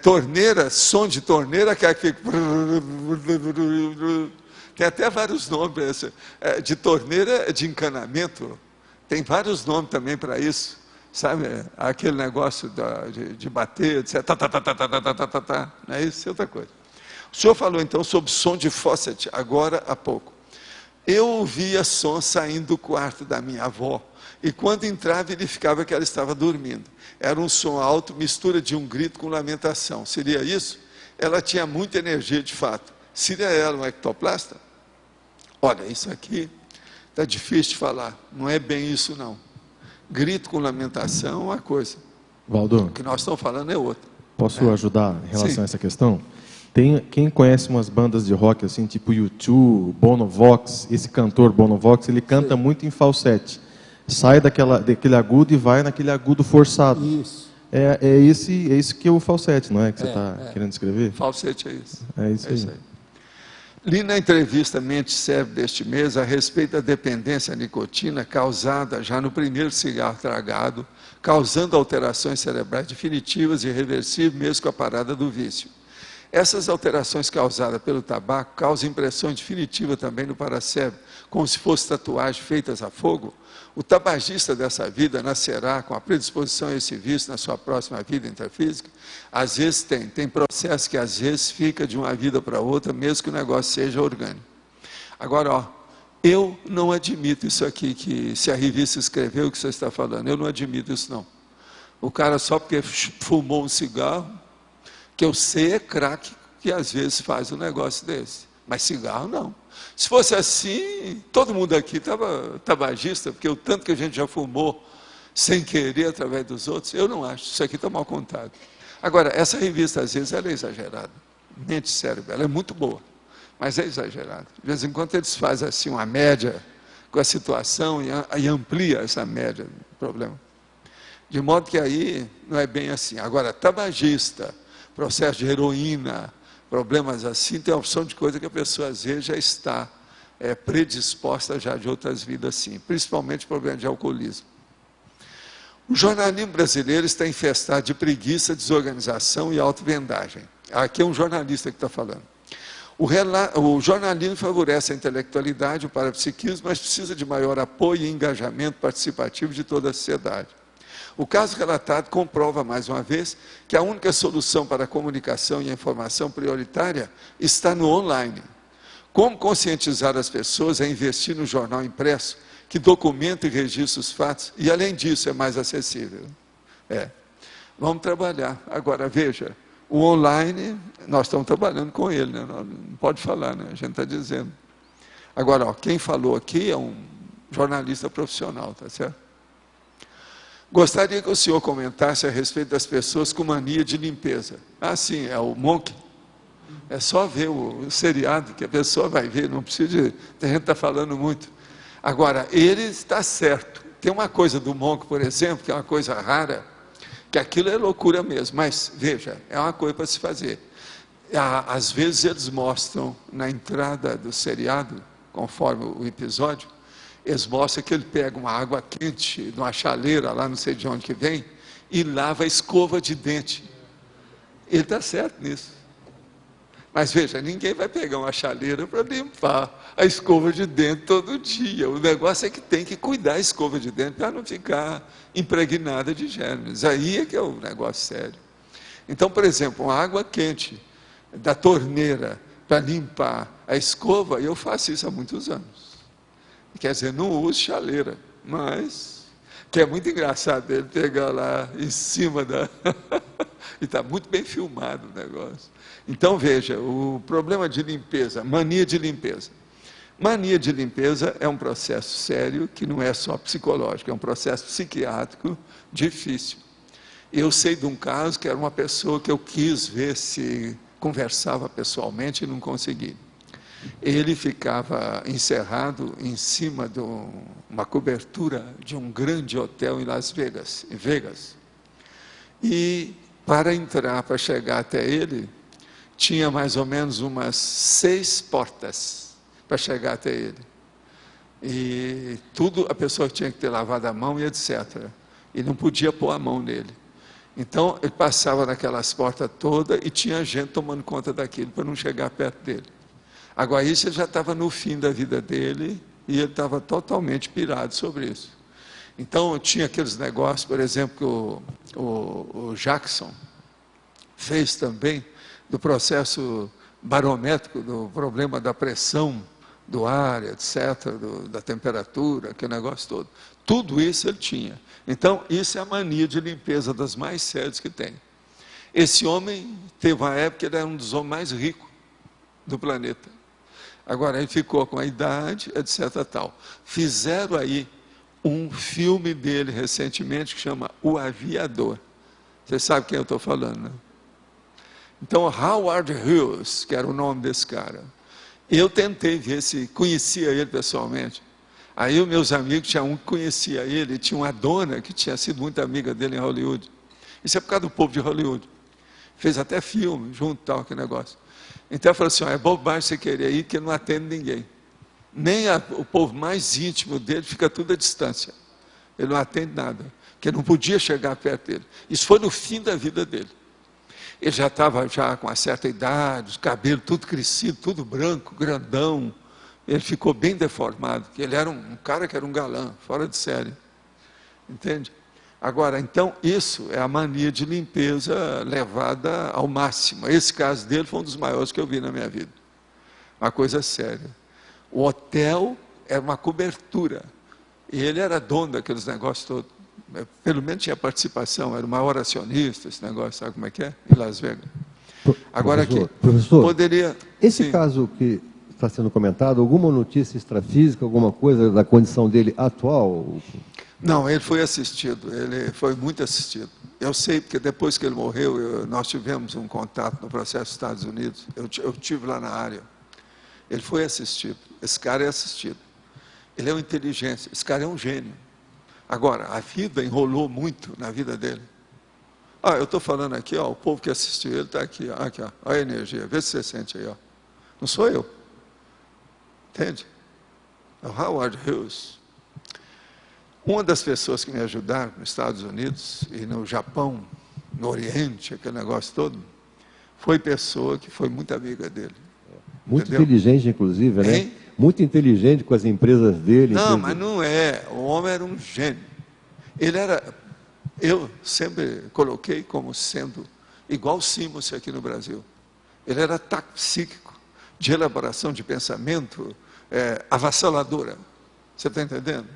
Torneira, som de torneira, que fica... Tem até vários nomes. De torneira, de encanamento. Tem vários nomes também para isso. Sabe, aquele negócio de bater, etc. Não é isso? É outra coisa. O senhor falou então sobre som de faucet, agora há pouco. Eu ouvia som saindo do quarto da minha avó, e quando entrava, verificava que ela estava dormindo. Era um som alto, mistura de um grito com lamentação. Seria isso? Ela tinha muita energia de fato. Seria ela um ectoplasta? Olha, isso aqui está difícil de falar. Não é bem isso, não. Grito com lamentação é uma coisa. Valdo, o que nós estamos falando é outra. Posso ajudar em relação a essa questão? Quem conhece umas bandas de rock assim, tipo U2, Bono Vox, esse cantor Bono Vox, ele canta muito em falsete. Sai daquele agudo e vai naquele agudo forçado. Isso. É esse que é o falsete, não é? Que você está querendo escrever? Falsete é isso. É isso aí. Li na entrevista Mente Cérebro deste mês a respeito da dependência à nicotina causada já no primeiro cigarro tragado, causando alterações cerebrais definitivas e irreversíveis, mesmo com a parada do vício. Essas alterações causadas pelo tabaco causam impressão definitiva também no paracérebro, como se fossem tatuagens feitas a fogo. O tabagista dessa vida nascerá com a predisposição a esse vício na sua próxima vida intrafísica? Às vezes tem processo que às vezes fica de uma vida para outra, mesmo que o negócio seja orgânico. Agora, eu não admito isso aqui, que se a revista escreveu o que você está falando, eu não admito isso não. O cara só porque fumou um cigarro, que eu sei é crack que às vezes faz um negócio desse. Mas cigarro não. Se fosse assim, todo mundo aqui estava tabagista, porque o tanto que a gente já fumou sem querer através dos outros, eu não acho. Isso aqui está mal contado. Agora, essa revista às vezes ela é exagerada. Mente Cérebro, ela é muito boa, mas é exagerada. De vez em quando eles fazem assim uma média com a situação e amplia essa média do problema. De modo que aí não é bem assim. Agora, tabagista, processo de heroína, problemas assim, tem a opção de coisa que a pessoa às vezes já está predisposta já de outras vidas assim, principalmente problema de alcoolismo. O jornalismo brasileiro está infestado de preguiça, desorganização e autovendagem. Aqui é um jornalista que está falando. O jornalismo favorece a intelectualidade, o parapsiquismo, mas precisa de maior apoio e engajamento participativo de toda a sociedade. O caso relatado comprova, mais uma vez, que a única solução para a comunicação e a informação prioritária está no online. Como conscientizar as pessoas a investir no jornal impresso, que documenta e registra os fatos, e além disso é mais acessível? Vamos trabalhar. Agora, veja, o online, nós estamos trabalhando com ele, né? Não pode falar, né? A gente está dizendo. Agora, quem falou aqui é um jornalista profissional, tá certo? Gostaria que o senhor comentasse a respeito das pessoas com mania de limpeza. Ah, sim, é o Monk. É só ver o seriado que a pessoa vai ver, não precisa de... Tem gente que está falando muito. Agora, ele está certo. Tem uma coisa do Monk, por exemplo, que é uma coisa rara, que aquilo é loucura mesmo, mas, veja, é uma coisa para se fazer. Às vezes eles mostram, na entrada do seriado, conforme o episódio, eles mostram que ele pega uma água quente, de uma chaleira, lá não sei de onde que vem, e lava a escova de dente. Ele está certo nisso. Mas veja, ninguém vai pegar uma chaleira para limpar a escova de dente todo dia. O negócio é que tem que cuidar a escova de dente para não ficar impregnada de germes. Aí é que é o negócio sério. Então, por exemplo, uma água quente da torneira para limpar a escova, eu faço isso há muitos anos. Quer dizer, não uso chaleira, mas que é muito engraçado ele pegar lá em cima da... e está muito bem filmado o negócio. Então, veja, o problema de limpeza, mania de limpeza. Mania de limpeza é um processo sério, que não é só psicológico, é um processo psiquiátrico difícil. Eu sei de um caso que era uma pessoa que eu quis ver se conversava pessoalmente e não consegui. Ele ficava encerrado em cima de uma cobertura de um grande hotel em Las Vegas, E para entrar, para chegar até ele, tinha mais ou menos umas 6 portas para chegar até ele. E tudo, a pessoa tinha que ter lavado a mão e etc. E não podia pôr a mão nele. Então, ele passava naquelas portas todas e tinha gente tomando conta daquilo para não chegar perto dele. Agora, isso ele já estava no fim da vida dele e ele estava totalmente pirado sobre isso. Então, tinha aqueles negócios, por exemplo, que o Jackson fez também, do processo barométrico, do problema da pressão do ar, etc., da temperatura, aquele negócio todo. Tudo isso ele tinha. Então, isso é a mania de limpeza das mais sérias que tem. Esse homem teve uma época que ele era um dos homens mais ricos do planeta. Agora, ele ficou com a idade, etc. tal. Fizeram aí um filme dele recentemente que chama O Aviador. Você sabe quem eu estou falando, né? Então, Howard Hughes, que era o nome desse cara, eu tentei ver se conhecia ele pessoalmente. Aí os meus amigos, tinha um que conhecia ele, e tinha uma dona que tinha sido muito amiga dele em Hollywood. Isso é por causa do povo de Hollywood. Fez até filme, junto tal, aquele negócio. Então, eu falei assim, é bobagem você querer ir, que ele não atende ninguém. Nem o povo mais íntimo dele, fica tudo à distância. Ele não atende nada, porque não podia chegar perto dele. Isso foi no fim da vida dele. Ele já estava com uma certa idade, os cabelos tudo crescido, tudo branco, grandão. Ele ficou bem deformado, porque ele era um cara que era um galã, fora de série. Entende? Agora, então, isso é a mania de limpeza levada ao máximo. Esse caso dele foi um dos maiores que eu vi na minha vida. Uma coisa séria. O hotel era uma cobertura. E ele era dono daqueles negócios todos. pelo menos tinha participação, era o maior acionista, esse negócio, sabe como é que é? Em Las Vegas. Agora aqui, professor, poderia... Esse sim. caso que está sendo comentado, alguma notícia extrafísica, alguma coisa da condição dele atual? Não, ele foi assistido, ele foi muito assistido. Eu sei, porque depois que ele morreu, nós tivemos um contato no processo dos Estados Unidos, eu estive lá na área. Ele foi assistido, esse cara é assistido. Ele é uma inteligência, esse cara é um gênio. Agora, a vida enrolou muito na vida dele. Eu estou falando aqui, ó, o povo que assistiu ele está aqui, ó, olha a energia, vê se você sente aí, ó. Não sou eu. Entende? É o Howard Hughes. Uma das pessoas que me ajudaram nos Estados Unidos e no Japão, no Oriente, aquele negócio todo, foi pessoa que foi muito amiga dele. Muito entendeu? Inteligente, inclusive, né? Hein? Muito inteligente com as empresas dele. Não, inclusive. mas não é. O homem era um gênio. Ele era... Eu sempre coloquei como sendo igual o Simons aqui no Brasil. Ele era ataque psíquico, de elaboração de pensamento avassaladora. Você está entendendo?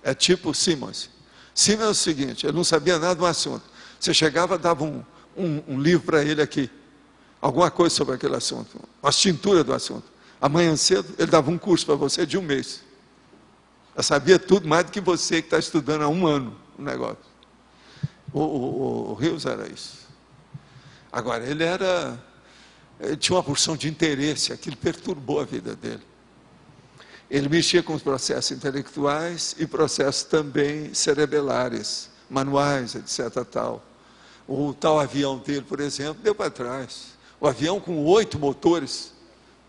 É tipo o Simons. Simons é o seguinte, ele não sabia nada do assunto. Você chegava, dava um livro para ele aqui, alguma coisa sobre aquele assunto, uma tintura do assunto. Amanhã cedo, ele dava um curso para você de 1 mês. Eu sabia tudo mais do que você que está estudando há 1 ano o negócio. O Hughes era isso. Agora, ele tinha uma porção de interesse, aquilo perturbou a vida dele. Ele mexia com os processos intelectuais e processos também cerebelares, manuais, etc. Tal. O tal avião dele, por exemplo, deu para trás. O avião com 8 motores,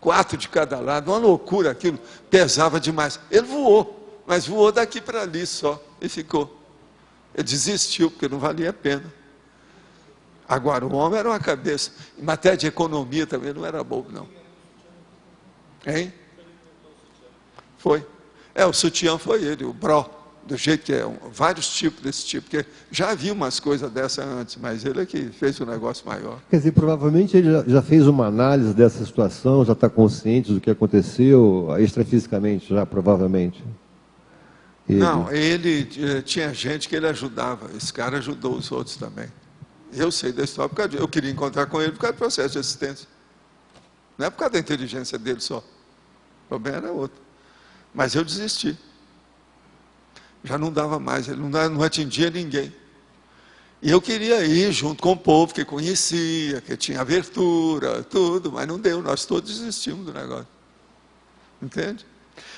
4 de cada lado, uma loucura aquilo, pesava demais. Ele voou, mas voou daqui para ali só e ficou. Ele desistiu, porque não valia a pena. Agora, o homem era uma cabeça. Em matéria de economia também não era bobo, não. Hein? Foi. O sutiã foi ele, o Bro, do jeito que é. Vários tipos desse tipo, porque já havia umas coisas dessa antes, mas ele é que fez um negócio maior. Quer dizer, provavelmente ele já fez uma análise dessa situação, já está consciente do que aconteceu, extrafisicamente, já provavelmente. Não, ele tinha gente que ele ajudava. Esse cara ajudou os outros também. Eu sei da história, porque eu queria encontrar com ele por causa do processo de assistência. Não é por causa da inteligência dele só. O problema era outro. Mas eu desisti. Já não dava mais, ele não atingia ninguém. E eu queria ir junto com o povo que conhecia, que tinha abertura, tudo, mas não deu, nós todos desistimos do negócio. Entende?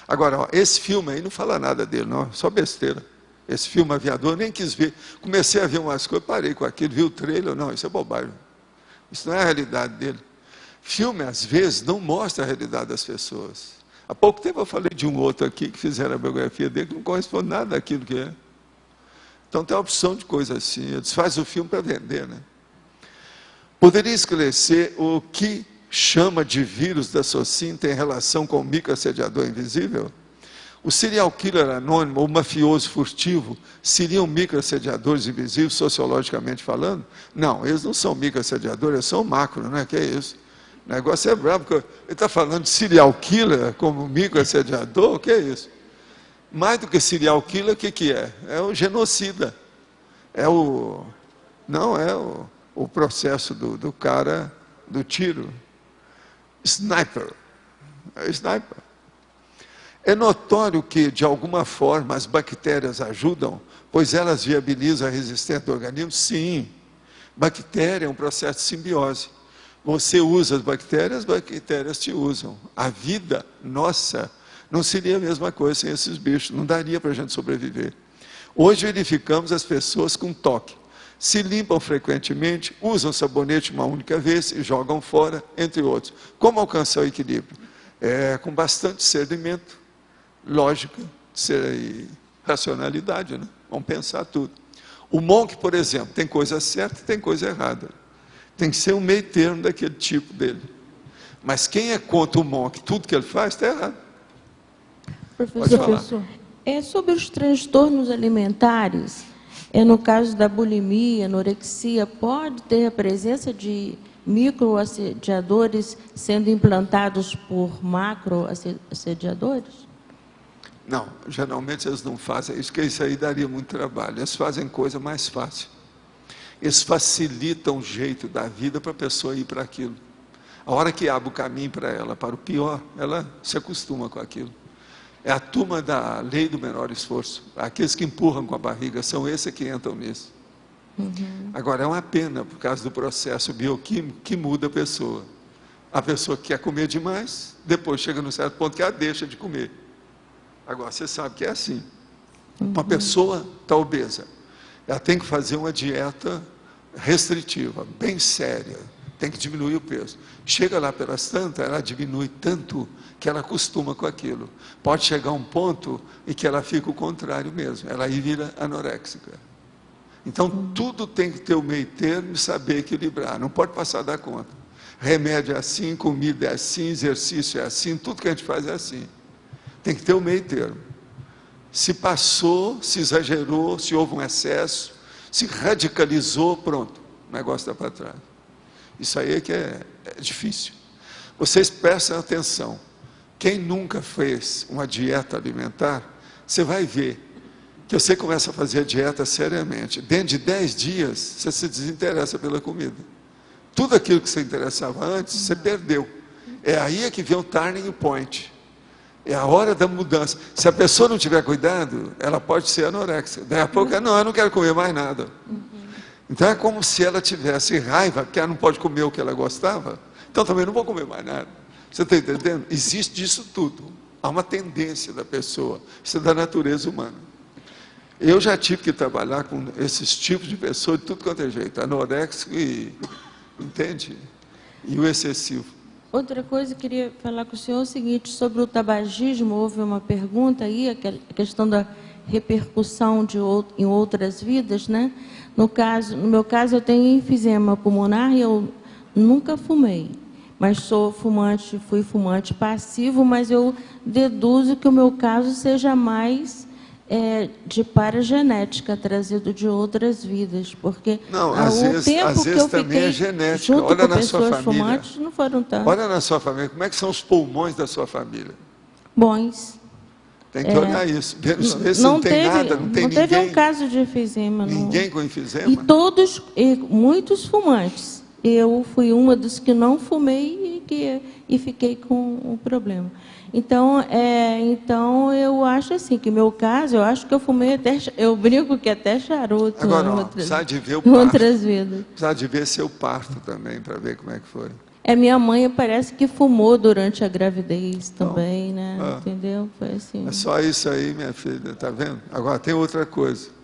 Agora, ó, esse filme aí não fala nada dele, não, só besteira. Esse filme Aviador, eu nem quis ver. Comecei a ver umas coisas, parei com aquilo, vi o trailer, não, isso é bobagem. Isso não é a realidade dele. Filme, às vezes, não mostra a realidade das pessoas. Há pouco tempo eu falei de um outro aqui, que fizeram a biografia dele, que não corresponde nada daquilo que é. Então tem uma opção de coisa assim, eles fazem o filme para vender, né? Poderia esclarecer o que chama de vírus da Socinta em relação com o microassediador invisível? O serial killer anônimo ou mafioso furtivo seriam microassediadores invisíveis, sociologicamente falando? Não, eles não são microassediadores, eles são macro, não é? Que é isso? O negócio é bravo, porque ele está falando de serial killer como microassediador, o que é isso? Mais do que serial killer, o que é? É o genocida. Não é o processo do cara do tiro. Sniper. É sniper. É notório que, de alguma forma, as bactérias ajudam, pois elas viabilizam a resistência do organismo? Sim. Bactéria é um processo de simbiose. Você usa as bactérias te usam. A vida nossa não seria a mesma coisa sem esses bichos, não daria para a gente sobreviver. Hoje verificamos as pessoas com toque. Se limpam frequentemente, usam sabonete uma única vez e jogam fora, entre outros. Como alcançar o equilíbrio? Com bastante discernimento, lógica e racionalidade, né? Vamos pensar tudo. O monk, por exemplo, tem coisa certa e tem coisa errada. Tem que ser um meio termo daquele tipo dele. Mas quem é contra o monk, tudo que ele faz, está errado. Professor, sobre os transtornos alimentares, no caso da bulimia, anorexia, pode ter a presença de microassediadores sendo implantados por macroassediadores? Não, geralmente eles não fazem isso, porque isso aí daria muito trabalho. Eles fazem coisa mais fácil. Eles facilitam o jeito da vida para a pessoa ir para aquilo. A hora que abre o caminho para ela, para o pior, ela se acostuma com aquilo. É a turma da lei do menor esforço. Aqueles que empurram com a barriga, são esses que entram nisso. Agora, é uma pena, por causa do processo bioquímico, que muda a pessoa. A pessoa que quer comer demais, depois chega num certo ponto que ela deixa de comer. Agora, você sabe que é assim. Uma pessoa está obesa, ela tem que fazer uma dieta restritiva, bem séria, tem que diminuir o peso. Chega lá pelas tantas, ela diminui tanto que ela acostuma com aquilo. Pode chegar um ponto em que ela fica o contrário mesmo, ela aí vira anoréxica. Então, tudo tem que ter o meio termo e saber equilibrar, não pode passar da conta. Remédio é assim, comida é assim, exercício é assim, tudo que a gente faz é assim. Tem que ter o meio termo. Se passou, se exagerou, se houve um excesso, se radicalizou, pronto, o negócio está para trás. Isso aí é que é difícil. Vocês prestem atenção. Quem nunca fez uma dieta alimentar, você vai ver que você começa a fazer a dieta seriamente. Dentro de 10 dias, você se desinteressa pela comida. Tudo aquilo que você interessava antes, você perdeu. É aí que vem o turning point. É a hora da mudança. Se a pessoa não tiver cuidado, ela pode ser anoréxica. Daí a pouco, não, eu não quero comer mais nada. Então é como se ela tivesse raiva, porque ela não pode comer o que ela gostava, então também não vou comer mais nada. Você está entendendo? Existe disso tudo. Há uma tendência da pessoa. Isso é da natureza humana. Eu já tive que trabalhar com esses tipos de pessoas de tudo quanto é jeito. Anoréxico e... entende? E o excessivo. Outra coisa, queria falar com o senhor o seguinte, sobre o tabagismo, houve uma pergunta aí, a questão da repercussão em outras vidas, né? No meu caso, eu tenho enfisema pulmonar e eu nunca fumei, mas fui fumante passivo, mas eu deduzo que o meu caso seja mais de paragenética, trazido de outras vidas, porque às vezes também é genética. Olha na sua família. Fumantes, não foram tanto. Olha na sua família, como é que são os pulmões da sua família? Bons. Tem que olhar isso. Ver se não tem nada, não tem ninguém. Não teve um caso de enfisema. Ninguém com enfisema? E muitos fumantes. Eu fui uma dos que não fumei e fiquei com o problema. Então, eu acho assim, que meu caso, eu acho que eu fumei até... Eu brinco que até charuto. Agora, precisa de ver o parto. Outras vidas. Precisa de ver seu parto também, para ver como é que foi. Minha mãe parece que fumou durante a gravidez também, né? Entendeu? Foi assim. É só isso aí, minha filha, tá vendo? Agora, tem outra coisa.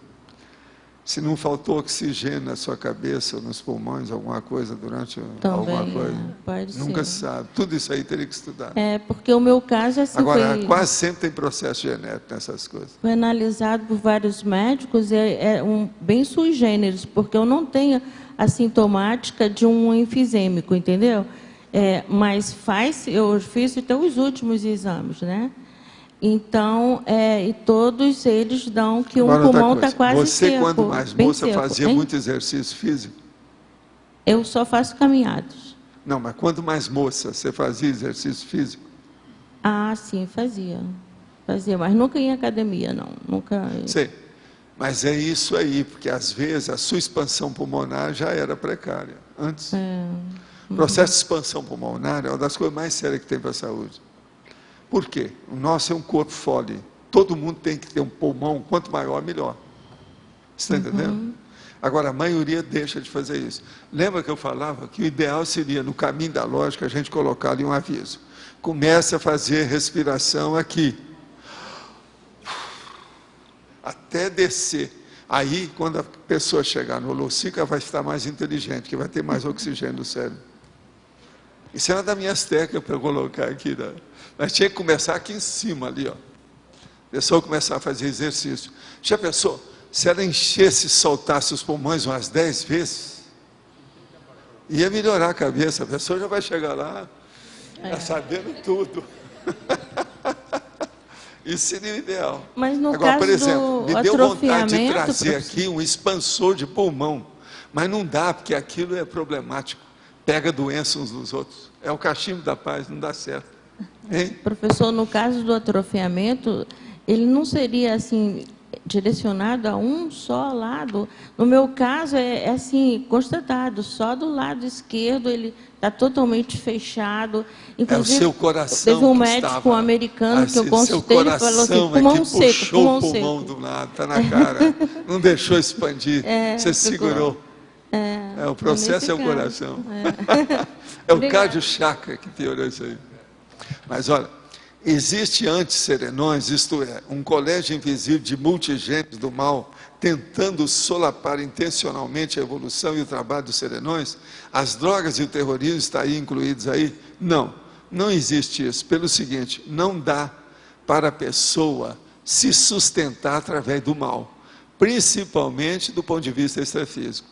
Se não faltou oxigênio na sua cabeça ou nos pulmões, alguma coisa durante alguma coisa, pode nunca ser. se sabe. Tudo isso aí teria que estudar. Porque o meu caso assim, agora, quase sempre tem processo genético nessas coisas. Foi analisado por vários médicos, bem sui generis, porque eu não tenho a sintomática de um enfisêmico, entendeu? Mas eu fiz até os últimos exames, né? Então, e todos eles dão que agora, um pulmão está quase seco. Você, quando mais moça, fazia muito exercício físico? Eu só faço caminhadas. Não, mas quando mais moça, você fazia exercício físico? Ah, sim, fazia. Fazia, mas nunca em academia, não. Nunca... Sei. Mas é isso aí, porque às vezes a sua expansão pulmonar já era precária, antes. O processo de expansão pulmonar é uma das coisas mais sérias que tem para a saúde. Por quê? O nosso é um corpo fole. Todo mundo tem que ter um pulmão, quanto maior, melhor. Você está entendendo? Agora, a maioria deixa de fazer isso. Lembra que eu falava que o ideal seria, no caminho da lógica, a gente colocar ali um aviso. Comece a fazer respiração aqui. Até descer. Aí, quando a pessoa chegar no holociclo, ela vai estar mais inteligente, que vai ter mais oxigênio no cérebro. Isso é uma das minhas técnicas para eu colocar aqui. Né? Mas tinha que começar aqui em cima, ali. Ó. A pessoa começar a fazer exercício. Já pensou? Se ela enchesse e soltasse os pulmões umas 10 vezes, ia melhorar a cabeça. A pessoa já vai chegar lá, sabendo tudo. Isso seria o ideal. Mas no agora, caso por exemplo, me deu vontade de trazer aqui um expansor de pulmão. Mas não dá, porque aquilo é problemático. Pega doença uns dos outros. É o cachimbo da paz, não dá certo. Hein? Professor, no caso do atrofiamento, ele não seria assim direcionado a um só lado? No meu caso, é assim, constatado, só do lado esquerdo ele está totalmente fechado. Inclusive, é o seu coração. Teve um médico americano que eu consultei, ele falou assim, pulmão seco, pulmão seco. O pulmão do lado, está na cara, não deixou expandir, você segurou. O processo é o coração. É o cardio chakra que piorou isso aí. Mas olha, existe antisserenões, isto é, um colégio invisível de multigênios do mal, tentando solapar intencionalmente a evolução e o trabalho dos serenões? As drogas e o terrorismo estão aí incluídos aí? Não, não existe isso. Pelo seguinte, não dá para a pessoa se sustentar através do mal, principalmente do ponto de vista extrafísico.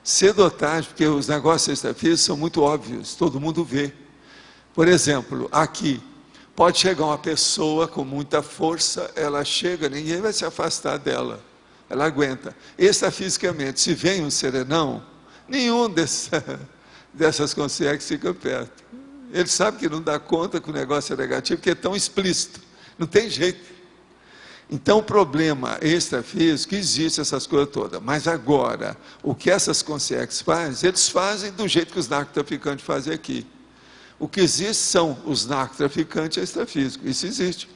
Cedo ou tarde, porque os negócios extrafísicos são muito óbvios, todo mundo vê. Por exemplo, aqui, pode chegar uma pessoa com muita força, ela chega, ninguém vai se afastar dela, ela aguenta. Extrafisicamente, se vem um serenão, nenhum dessas consciências fica perto. Ele sabe que não dá conta que o negócio é negativo, porque é tão explícito, não tem jeito. Então, o problema extrafísico, existe essas coisas todas, mas agora, o que essas consciências fazem, eles fazem do jeito que os narcotraficantes fazem aqui. O que existe são os narcotraficantes extrafísicos, isso existe.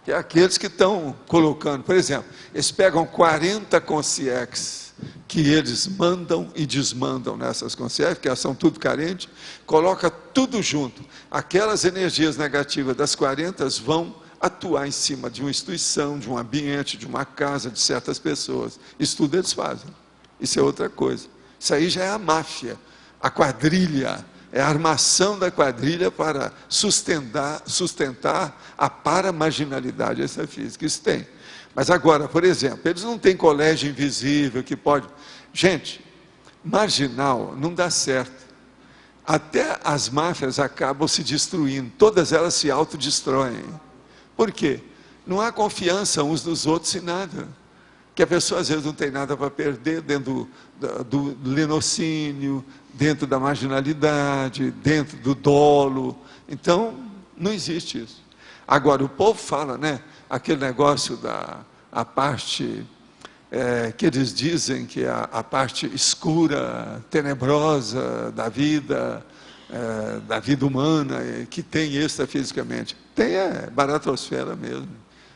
Que é aqueles que estão colocando, por exemplo, eles pegam 40 consciências que eles mandam e desmandam nessas consciências, que elas são tudo carentes, coloca tudo junto. Aquelas energias negativas das 40 vão atuar em cima de uma instituição, de um ambiente, de uma casa, de certas pessoas. Isso tudo eles fazem. Isso é outra coisa. Isso aí já é a máfia, a quadrilha, é a armação da quadrilha para sustentar a paramarginalidade extrafísica. Isso tem. Mas agora, por exemplo, eles não têm colégio invisível que pode... Gente, marginal não dá certo. Até as máfias acabam se destruindo, todas elas se autodestroem. Por quê? Não há confiança uns dos outros em nada. Que a pessoa às vezes não tem nada para perder dentro do linocínio, dentro da marginalidade, dentro do dolo. Então, não existe isso. Agora, o povo fala, né? Aquele negócio da parte que eles dizem que é a parte escura, tenebrosa da vida humana, que tem extrafisicamente. Tem baratosfera mesmo.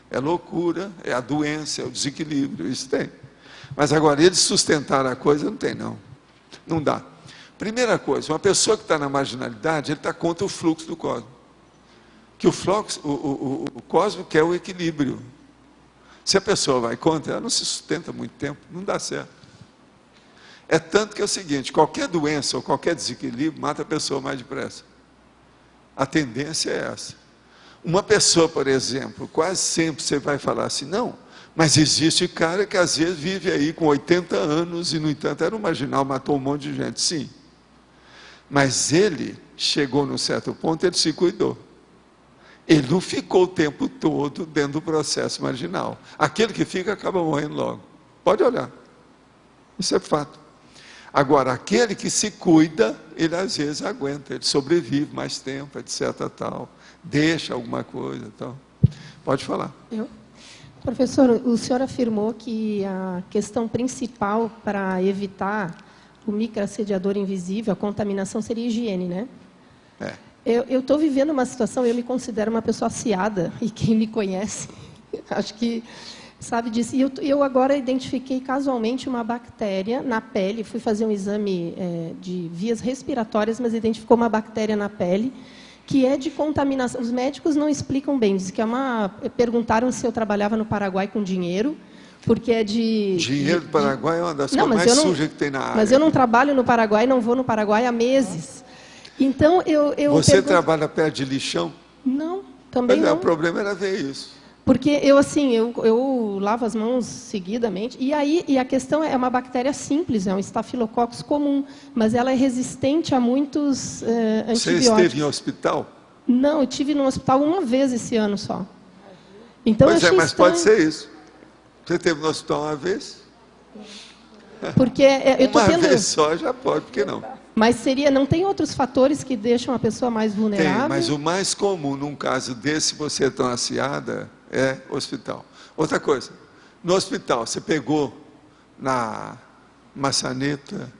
É loucura, é a doença, é o desequilíbrio, isso tem. Mas agora, eles sustentaram a coisa, não tem não. Não dá. Primeira coisa, uma pessoa que está na marginalidade, ele está contra o fluxo do cosmos. Que o cosmos quer o equilíbrio. Se a pessoa vai contra, ela não se sustenta muito tempo, não dá certo. É tanto que é o seguinte, qualquer doença ou qualquer desequilíbrio mata a pessoa mais depressa. A tendência é essa. Uma pessoa, por exemplo, quase sempre você vai falar assim, não, mas existe cara que às vezes vive aí com 80 anos e, no entanto, era um marginal, matou um monte de gente. Sim. Mas ele chegou num certo ponto, ele se cuidou. Ele não ficou o tempo todo dentro do processo marginal. Aquele que fica acaba morrendo logo. Pode olhar. Isso é fato. Agora, aquele que se cuida, ele às vezes aguenta, ele sobrevive mais tempo, etc. tal. Deixa alguma coisa. Tal. Pode falar. Professor, o senhor afirmou que a questão principal para evitar o microassediador invisível, a contaminação, seria a higiene, né? Eu estou vivendo uma situação, eu me considero uma pessoa aciada, e quem me conhece, acho que sabe disso. E eu agora identifiquei casualmente uma bactéria na pele, fui fazer um exame de vias respiratórias, mas identificou uma bactéria na pele, que é de contaminação. Os médicos não explicam bem, diz que é perguntaram se eu trabalhava no Paraguai com dinheiro, porque é de... Dinheiro do Paraguai é uma das coisas mais sujas que tem na área. Mas eu não trabalho no Paraguai, não vou no Paraguai há meses. Então, Você trabalha perto de lixão? Não, também não. O problema era ver isso. Porque eu lavo as mãos seguidamente, e a questão é uma bactéria simples, é um estafilococcus comum, mas ela é resistente a muitos antibióticos. Você esteve em hospital? Não, eu estive no hospital uma vez esse ano só. Então, mas estranho. Pode ser isso. Você esteve no hospital uma vez? Porque eu tô uma vez só já pode, por que não? Mas não tem outros fatores que deixam a pessoa mais vulnerável? Tem, mas o mais comum num caso desse, você é tão aciada, É hospital. Outra coisa, no hospital, você pegou na maçaneta,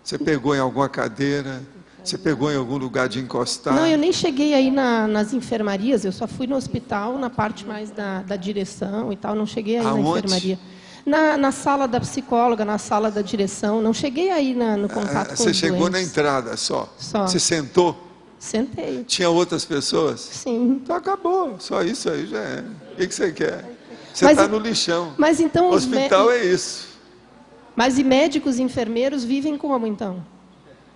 você pegou em alguma cadeira, você pegou em algum lugar de encostar? Não, eu nem cheguei aí nas enfermarias, eu só fui no hospital, na parte mais da direção e tal, não cheguei aí na enfermaria. Na sala da psicóloga, na sala da direção, não cheguei aí no contato com os Você chegou doentes. na entrada só? Só. Você sentou? Sentei. Tinha outras pessoas? Sim. Então acabou, só isso aí já é. O que você quer? Você está no lixão. Mas então... O hospital é isso. Mas e médicos e enfermeiros vivem como, então?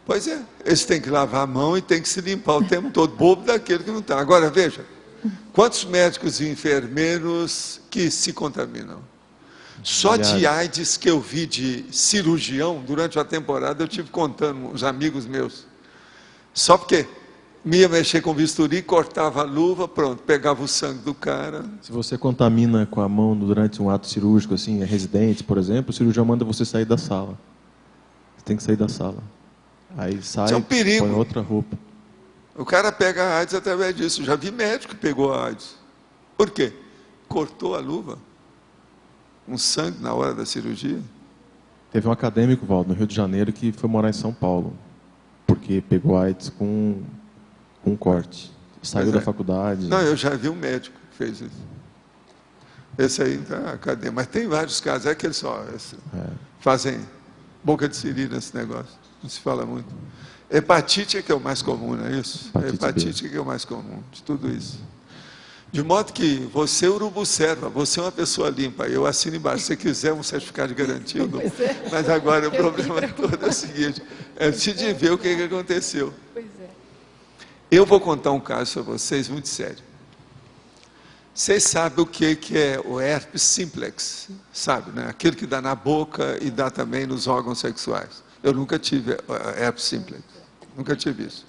Pois é, eles têm que lavar a mão e têm que se limpar o tempo todo, bobo daquele que não está. Agora, veja, quantos médicos e enfermeiros que se contaminam? Só de AIDS que eu vi de cirurgião, durante a temporada, eu tive contando uns amigos meus. Só porque me ia mexer com bisturi, cortava a luva, pronto, pegava o sangue do cara. Se você contamina com a mão durante um ato cirúrgico, assim, residente, por exemplo, o cirurgião manda você sair da sala. Você tem que sair da sala. Aí sai, isso é um perigo. Põe outra roupa. O cara pega a AIDS através disso. Já vi médico que pegou a AIDS. Por quê? Cortou a luva. Um sangue na hora da cirurgia. Teve um acadêmico, Valdo, no Rio de Janeiro, que foi morar em São Paulo, porque pegou AIDS com um corte. Saiu da faculdade. Não, eu já vi um médico que fez isso. Esse aí está acadêmico. Mas tem vários casos. É que eles só fazem boca de siri nesse negócio. Não se fala muito. Hepatite é que é o mais comum, não é isso? Hepatite é que é o mais comum de tudo isso. De modo que você, urubu serva, você é uma pessoa limpa. Eu assino embaixo. Se você quiser um certificado de garantia, mas agora o problema todo é o seguinte: é de ver o que aconteceu. Eu vou contar um caso para vocês muito sério. Vocês sabem o que é o herpes simplex? Sabe, né? Aquele que dá na boca e dá também nos órgãos sexuais. Eu nunca tive herpes simplex. Nunca tive isso.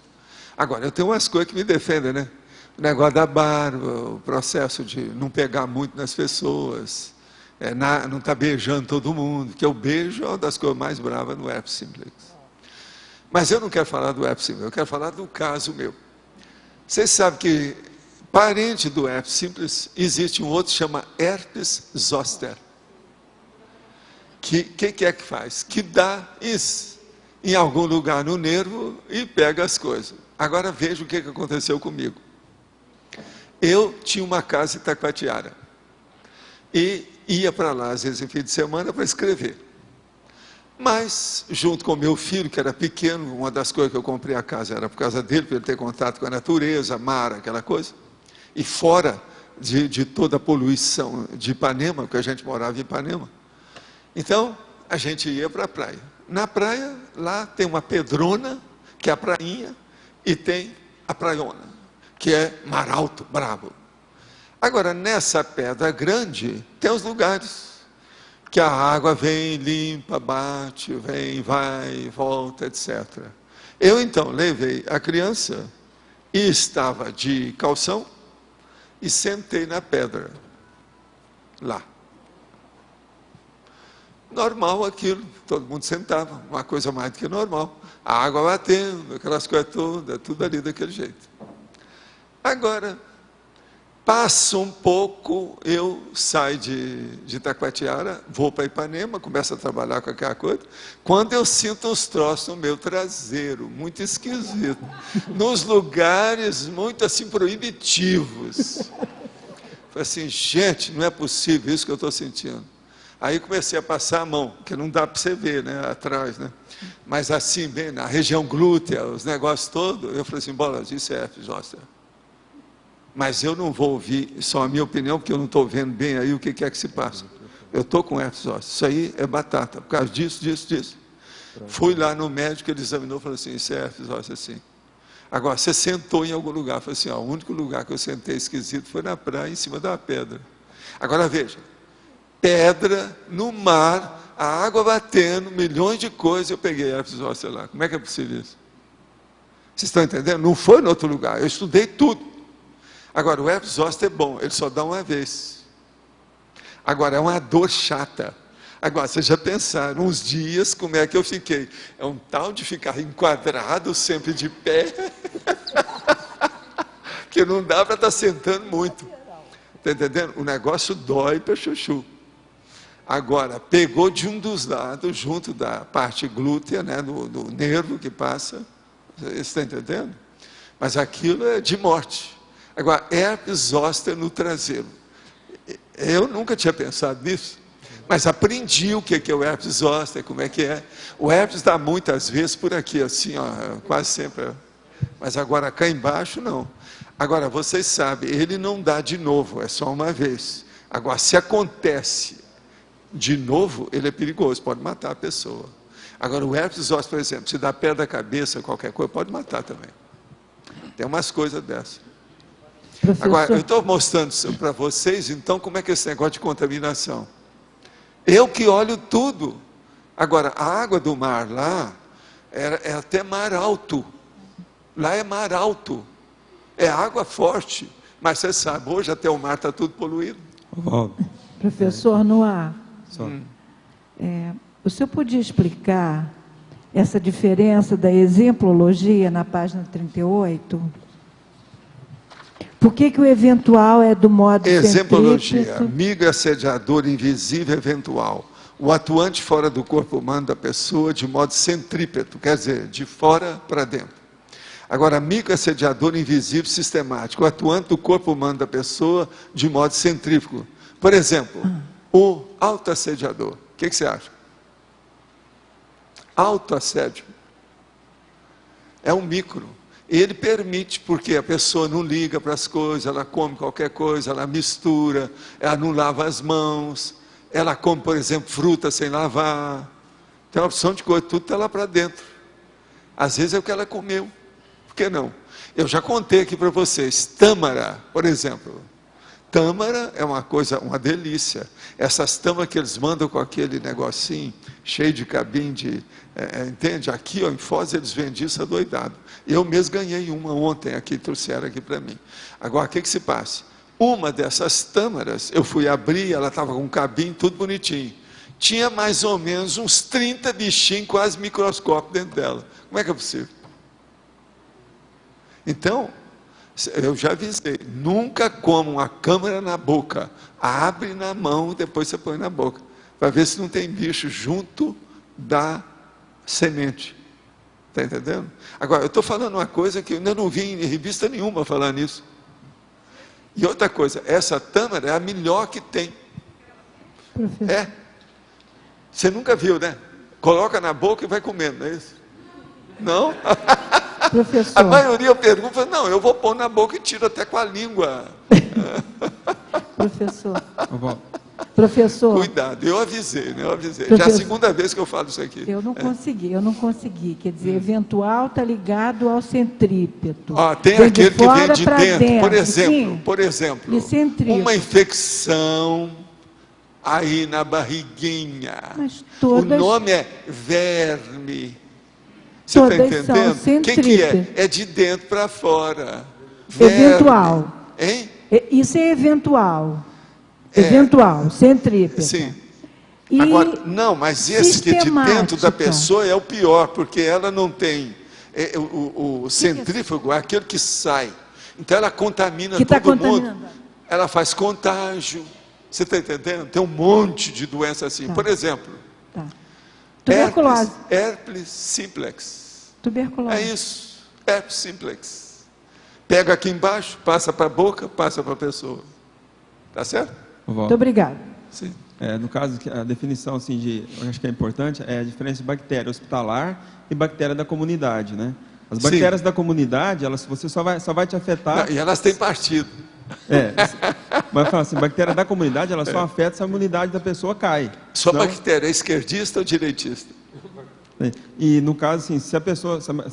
Agora, eu tenho umas coisas que me defendem, né? O negócio da barba, o processo de não pegar muito nas pessoas, não estar beijando todo mundo, que o beijo é uma das coisas mais bravas no herpes simplex. Mas eu não quero falar do herpes simplex, eu quero falar do caso meu. Vocês sabem que, parente do herpes simplex, existe um outro que chama herpes zoster. Que é que faz? Que dá isso em algum lugar no nervo e pega as coisas. Agora veja o que aconteceu comigo. Eu tinha uma casa em Itacoatiara e ia para lá, às vezes, em fim de semana, para escrever. Mas, junto com meu filho, que era pequeno, uma das coisas que eu comprei a casa era por causa dele, para ele ter contato com a natureza, mar, aquela coisa. E fora de toda a poluição de Ipanema, porque a gente morava em Ipanema. Então, a gente ia para a praia. Na praia, lá tem uma pedrona, que é a prainha, e tem a praiona, que é mar alto, bravo. Agora, nessa pedra grande, tem os lugares que a água vem, limpa, bate, vem, vai, volta, etc. Eu, então, levei a criança e estava de calção e sentei na pedra, lá. Normal aquilo, todo mundo sentava, uma coisa mais do que normal. A água batendo, aquelas coisas todas, tudo ali daquele jeito. Agora, passa um pouco, eu saio de Itacoatiara, vou para Ipanema, começo a trabalhar com aquela coisa. Quando eu sinto uns troços no meu traseiro, muito esquisito, nos lugares muito assim proibitivos. Falei assim, gente, não é possível isso que eu estou sentindo. Aí comecei a passar a mão, que não dá para você ver, né, atrás, né? Mas assim, bem, na região glútea, os negócios todos, eu falei assim, bola, isso é herpes zoster. Mas eu não vou ouvir só a minha opinião, porque eu não estou vendo bem aí o que é que se passa. Eu estou com herpes zoster, isso aí é batata, por causa disso. Fui lá no médico, ele examinou e falou assim, isso é herpes zoster, sim. Agora, você sentou em algum lugar, falei assim, ó, o único lugar que eu sentei esquisito foi na praia, em cima da pedra. Agora veja, pedra, no mar, a água batendo, milhões de coisas, eu peguei herpes zoster lá. Como é que é possível isso? Vocês estão entendendo? Não foi em outro lugar, eu estudei tudo. Agora, o herpes zoster é bom, ele só dá uma vez. Agora, é uma dor chata. Agora, vocês já pensaram, uns dias, como é que eu fiquei? É um tal de ficar enquadrado, sempre de pé, que não dá para estar sentando muito. Está entendendo? O negócio dói para chuchu. Agora, pegou de um dos lados, junto da parte glútea, né, do nervo que passa. Você está entendendo? Mas aquilo é de morte. Agora, herpes zoster no traseiro. Eu nunca tinha pensado nisso, mas aprendi o que é o herpes zoster, como é que é. O herpes dá muitas vezes por aqui, assim, ó, quase sempre. Mas agora cá embaixo, não. Agora, vocês sabem, ele não dá de novo, é só uma vez. Agora, se acontece de novo, ele é perigoso, pode matar a pessoa. Agora, o herpes zoster, por exemplo, se dá perto da cabeça, qualquer coisa, pode matar também. Tem umas coisas dessas. Professor. Agora, eu estou mostrando para vocês, então, como é que é esse negócio de contaminação. Eu que olho tudo. Agora, a água do mar lá, é até mar alto. Lá é mar alto. É água forte. Mas você sabe, hoje até o mar está tudo poluído. Professor Noah, o senhor podia explicar essa diferença da exemplologia na página 38? Por que o eventual é do modo exemplologia, amigo assediador invisível eventual. O atuante fora do corpo humano da pessoa de modo centrípeto, quer dizer, de fora para dentro. Agora, amigo assediador invisível sistemático, o atuante do corpo humano da pessoa de modo centrífugo. Por exemplo, o autoassediador. O que você acha? Autoassédio. É um micro. Ele permite, porque a pessoa não liga para as coisas, ela come qualquer coisa, ela mistura, ela não lava as mãos, ela come, por exemplo, fruta sem lavar. Tem uma opção de coisa, tudo está lá para dentro. Às vezes é o que ela comeu. Por que não? Eu já contei aqui para vocês, tâmara, por exemplo. Tâmara é uma coisa, uma delícia. Essas tâmaras que eles mandam com aquele negocinho, cheio de cabinho entende? Aqui, ó, em Foz, eles vendem isso adoidado. Eu mesmo ganhei uma ontem aqui, trouxeram aqui para mim. Agora, o que se passa? Uma dessas tâmaras, eu fui abrir, ela estava com um cabinho, tudo bonitinho. Tinha mais ou menos uns 30 bichinhos, quase microscópio dentro dela. Como é que é possível? Então, eu já avisei, nunca coma uma câmara na boca, abre na mão, depois você põe na boca, para ver se não tem bicho junto da semente. Está entendendo? Agora, eu estou falando uma coisa que eu ainda não vi em revista nenhuma falar nisso. E outra coisa, essa tâmara é a melhor que tem. É. Você nunca viu, né? Coloca na boca e vai comendo, não é isso? Não? Professor. A maioria pergunta, não, eu vou pôr na boca e tiro até com a língua. Professor. Cuidado, eu avisei, né? Eu avisei. Já é a segunda vez que eu falo isso aqui. Eu não consegui. Quer dizer, eventual está ligado ao centrípeto. Tem aquele que vem de dentro. Por exemplo, uma infecção aí na barriguinha. O nome é verme. Você está entendendo? O que é? É de dentro para fora. Eventual. Hein? Isso é eventual. Eventual, centrípeta. Sim. Agora, não, mas esse que de dentro da pessoa é o pior, porque ela não tem o centrífugo, é aquele que sai. Então ela contamina todo mundo. Ela faz contágio. Você está entendendo? Tem um monte de doença assim. Por exemplo, tuberculose. Herpes simplex. Tuberculose. É isso. Herpes simplex. Pega aqui embaixo, passa para a boca, passa para a pessoa. Tá certo? Muito obrigado. Sim. No caso, a definição assim, eu acho que é importante, é a diferença de bactéria hospitalar e bactéria da comunidade, né? As bactérias da comunidade, você só vai te afetar... Não, e elas têm partido. Mas fala assim, bactéria da comunidade, ela só afeta se a imunidade da pessoa cai. Só bactéria, é esquerdista ou direitista? E no caso, assim, se a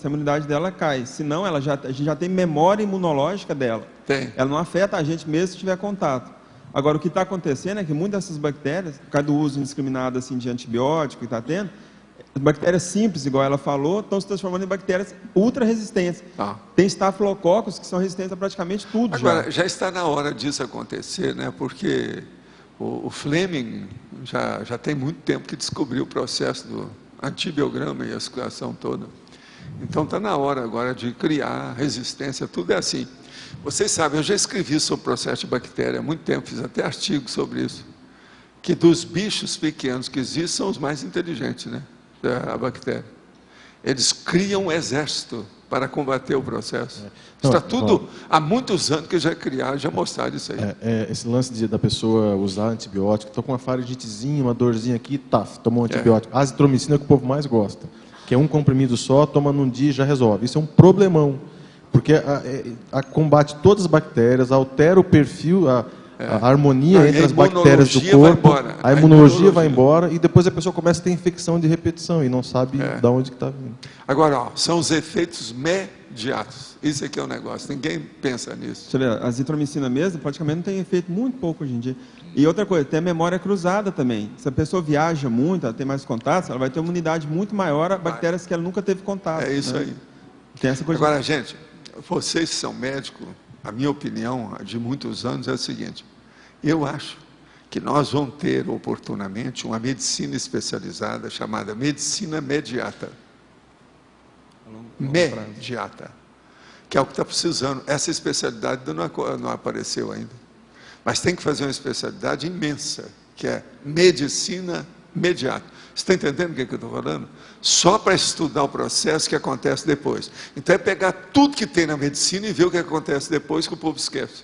imunidade dela cai, senão a gente já tem memória imunológica dela. Tem. Ela não afeta a gente mesmo se tiver contato. Agora, o que está acontecendo é que muitas dessas bactérias, por causa do uso indiscriminado assim, de antibiótico que está tendo, as bactérias simples, igual ela falou, estão se transformando em bactérias ultra resistentes. Tem estafilococos que são resistentes a praticamente tudo. Agora, já está na hora disso acontecer, né? Porque o Fleming já tem muito tempo que descobriu o processo do antibiograma e a situação toda. Então está na hora agora de criar resistência, tudo é assim. Vocês sabem, eu já escrevi sobre o processo de bactéria há muito tempo, fiz até artigo sobre isso, que dos bichos pequenos que existem são os mais inteligentes, né? A bactéria. Eles criam um exército para combater o processo. Está tudo, há muitos anos que já criaram, já mostraram isso aí. Esse lance da pessoa usar antibiótico, estou com uma faringitezinha, uma dorzinha aqui, tomou um antibiótico. A azitromicina é o que o povo mais gosta, que é um comprimido só, toma num dia e já resolve. Isso é um problemão, porque combate todas as bactérias, altera o perfil, a harmonia entre as bactérias do corpo, a imunologia vai embora e depois a pessoa começa a ter infecção de repetição e não sabe de onde que está vindo. Agora, são os efeitos imediatos. Isso aqui é o negócio, ninguém pensa nisso. Deixa eu ver, a azitromicina mesmo praticamente não tem efeito muito pouco hoje em dia. E outra coisa, tem a memória cruzada também. Se a pessoa viaja muito, ela tem mais contatos, ela vai ter uma imunidade muito maior a bactérias que ela nunca teve contato. É isso aí. Tem essa coisa. Agora, gente, vocês que são médicos, a minha opinião de muitos anos é a seguinte: eu acho que nós vamos ter oportunamente uma medicina especializada chamada medicina imediata. Imediata. Que é o que está precisando. Essa especialidade não apareceu ainda. Mas tem que fazer uma especialidade imensa, que é medicina imediata. Você está entendendo o que eu estou falando? Só para estudar o processo que acontece depois. Então é pegar tudo que tem na medicina e ver o que acontece depois, que o povo esquece.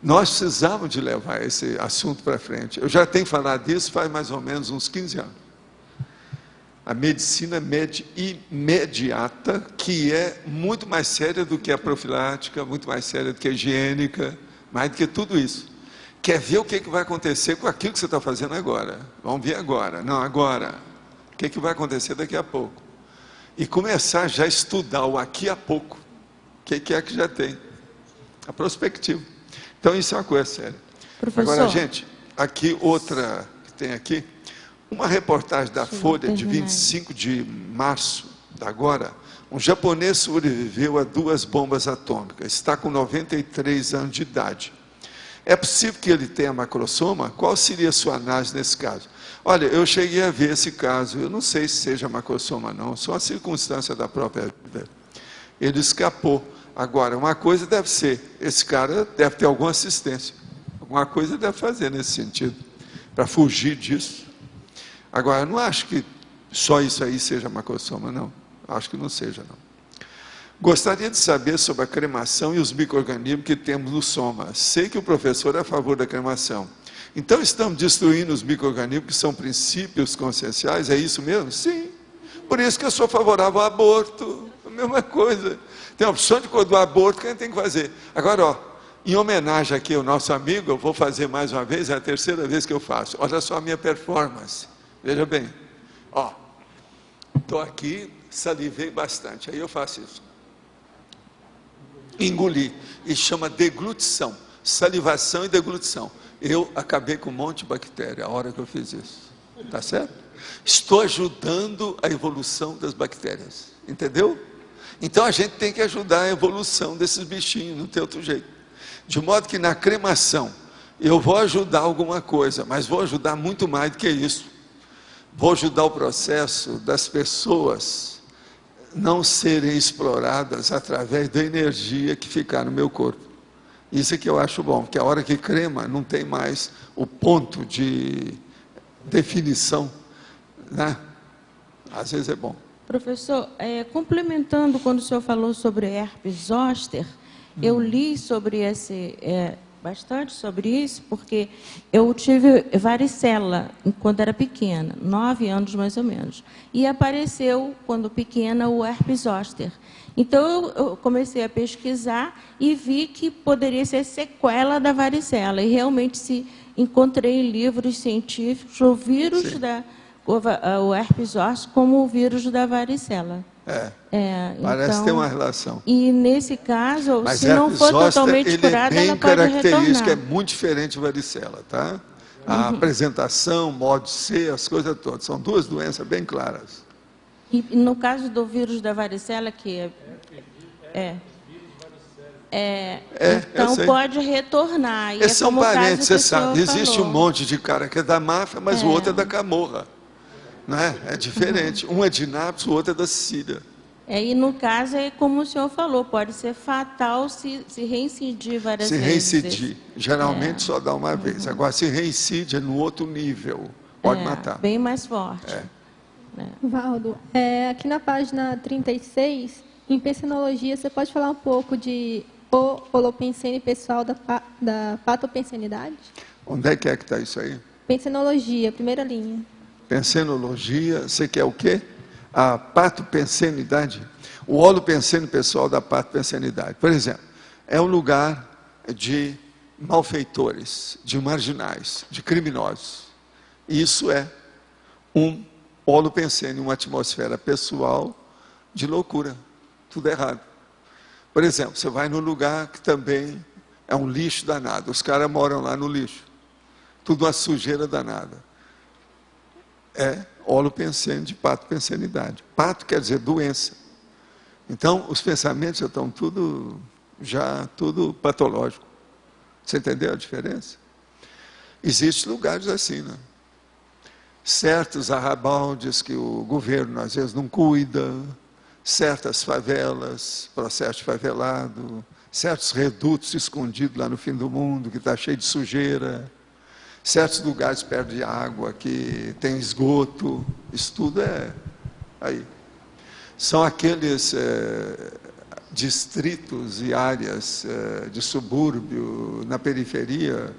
Nós precisamos de levar esse assunto para frente. Eu já tenho falado disso faz mais ou menos uns 15 anos. A medicina imediata, que é muito mais séria do que a profilática, muito mais séria do que a higiênica, mais do que tudo isso. Quer ver o que vai acontecer com aquilo que você está fazendo agora? Vamos ver agora. Não, agora. O que vai acontecer daqui a pouco? E começar já a estudar o aqui a pouco. O que é que já tem? A perspectiva. Então, isso é uma coisa séria. Professor. Agora, gente, aqui outra que tem aqui, uma reportagem da Folha de 25 de março de agora, um japonês sobreviveu a 2 bombas atômicas, está com 93 anos de idade. É possível que ele tenha macrosoma? Qual seria a sua análise nesse caso? Olha, eu cheguei a ver esse caso, eu não sei se seja macrosoma ou não, só uma circunstância da própria vida. Ele escapou. Agora, uma coisa deve ser, esse cara deve ter alguma assistência, alguma coisa deve fazer nesse sentido, para fugir disso. Agora, eu não acho que só isso aí seja macrosoma, não. Acho que não seja, não. Gostaria de saber sobre a cremação e os micro-organismos que temos no soma. Sei que o professor é a favor da cremação. Então, estamos destruindo os micro-organismos que são princípios conscienciais? É isso mesmo? Sim. Por isso que eu sou favorável ao aborto. A mesma coisa. Tem a opção do aborto que a gente tem que fazer. Agora, em homenagem aqui ao nosso amigo, eu vou fazer mais uma vez, é a 3ª vez que eu faço. Olha só a minha performance. Veja bem. Estou aqui, salivei bastante. Aí eu faço isso. Engoli. E chama deglutição. Salivação e deglutição. Eu acabei com um monte de bactéria a hora que eu fiz isso. Tá certo? Estou ajudando a evolução das bactérias. Entendeu? Então a gente tem que ajudar a evolução desses bichinhos, não tem outro jeito. De modo que na cremação, eu vou ajudar alguma coisa, mas vou ajudar muito mais do que isso. Vou ajudar o processo das pessoas não serem exploradas através da energia que ficar no meu corpo. Isso é que eu acho bom, porque a hora que crema não tem mais o ponto de definição, né? Às vezes é bom. Professor, complementando quando o senhor falou sobre herpes zoster, eu li sobre bastante sobre isso, porque eu tive varicela quando era pequena, 9 anos mais ou menos, e apareceu, quando pequena, o herpes zoster. Então, eu comecei a pesquisar e vi que poderia ser sequela da varicela, e realmente encontrei em livros científicos o vírus o herpes zoster como o vírus da varicela. Parece então, ter uma relação. E nesse caso, mas se não for totalmente curada, ela pode característica, retornar. é muito diferente de varicela, tá? A apresentação, modo de ser, as coisas todas. São 2 doenças bem claras. E no caso do vírus da varicela, que então pode retornar. E são parentes, você sabe. Existe um monte de cara que é da máfia, mas o outro é da Camorra. Não é? É diferente. Um é de Nápoles, o outro é da Sicília. E no caso, é como o senhor falou, pode ser fatal se reincidir várias vezes. Se reincidir, geralmente só dá uma vez. Agora, se reincide é no outro nível, pode matar. Bem mais forte. Valdo, aqui na página 36, em pensenologia, você pode falar um pouco de holopensene pessoal da patopensenidade? Onde é que está isso aí? Pensenologia, primeira linha. Pensenologia, você quer o quê? A patopensenidade. O holopensene pessoal da patopensenidade. Por exemplo, é um lugar de malfeitores, de marginais, de criminosos. Isso é um holopensene, uma atmosfera pessoal de loucura. Tudo errado. Por exemplo, você vai num lugar que também é um lixo danado. Os caras moram lá no lixo. Tudo uma sujeira danada. É holopensene de patopensenidade. Pato quer dizer doença. Então, os pensamentos já estão tudo patológico. Você entendeu a diferença? Existem lugares assim, né? Certos arrabaldes que o governo às vezes não cuida, certas favelas, processo de favelado, certos redutos escondidos lá no fim do mundo, que está cheio de sujeira, certos lugares perto de água, que tem esgoto, isso tudo é aí. São aqueles distritos e áreas de subúrbio, na periferia,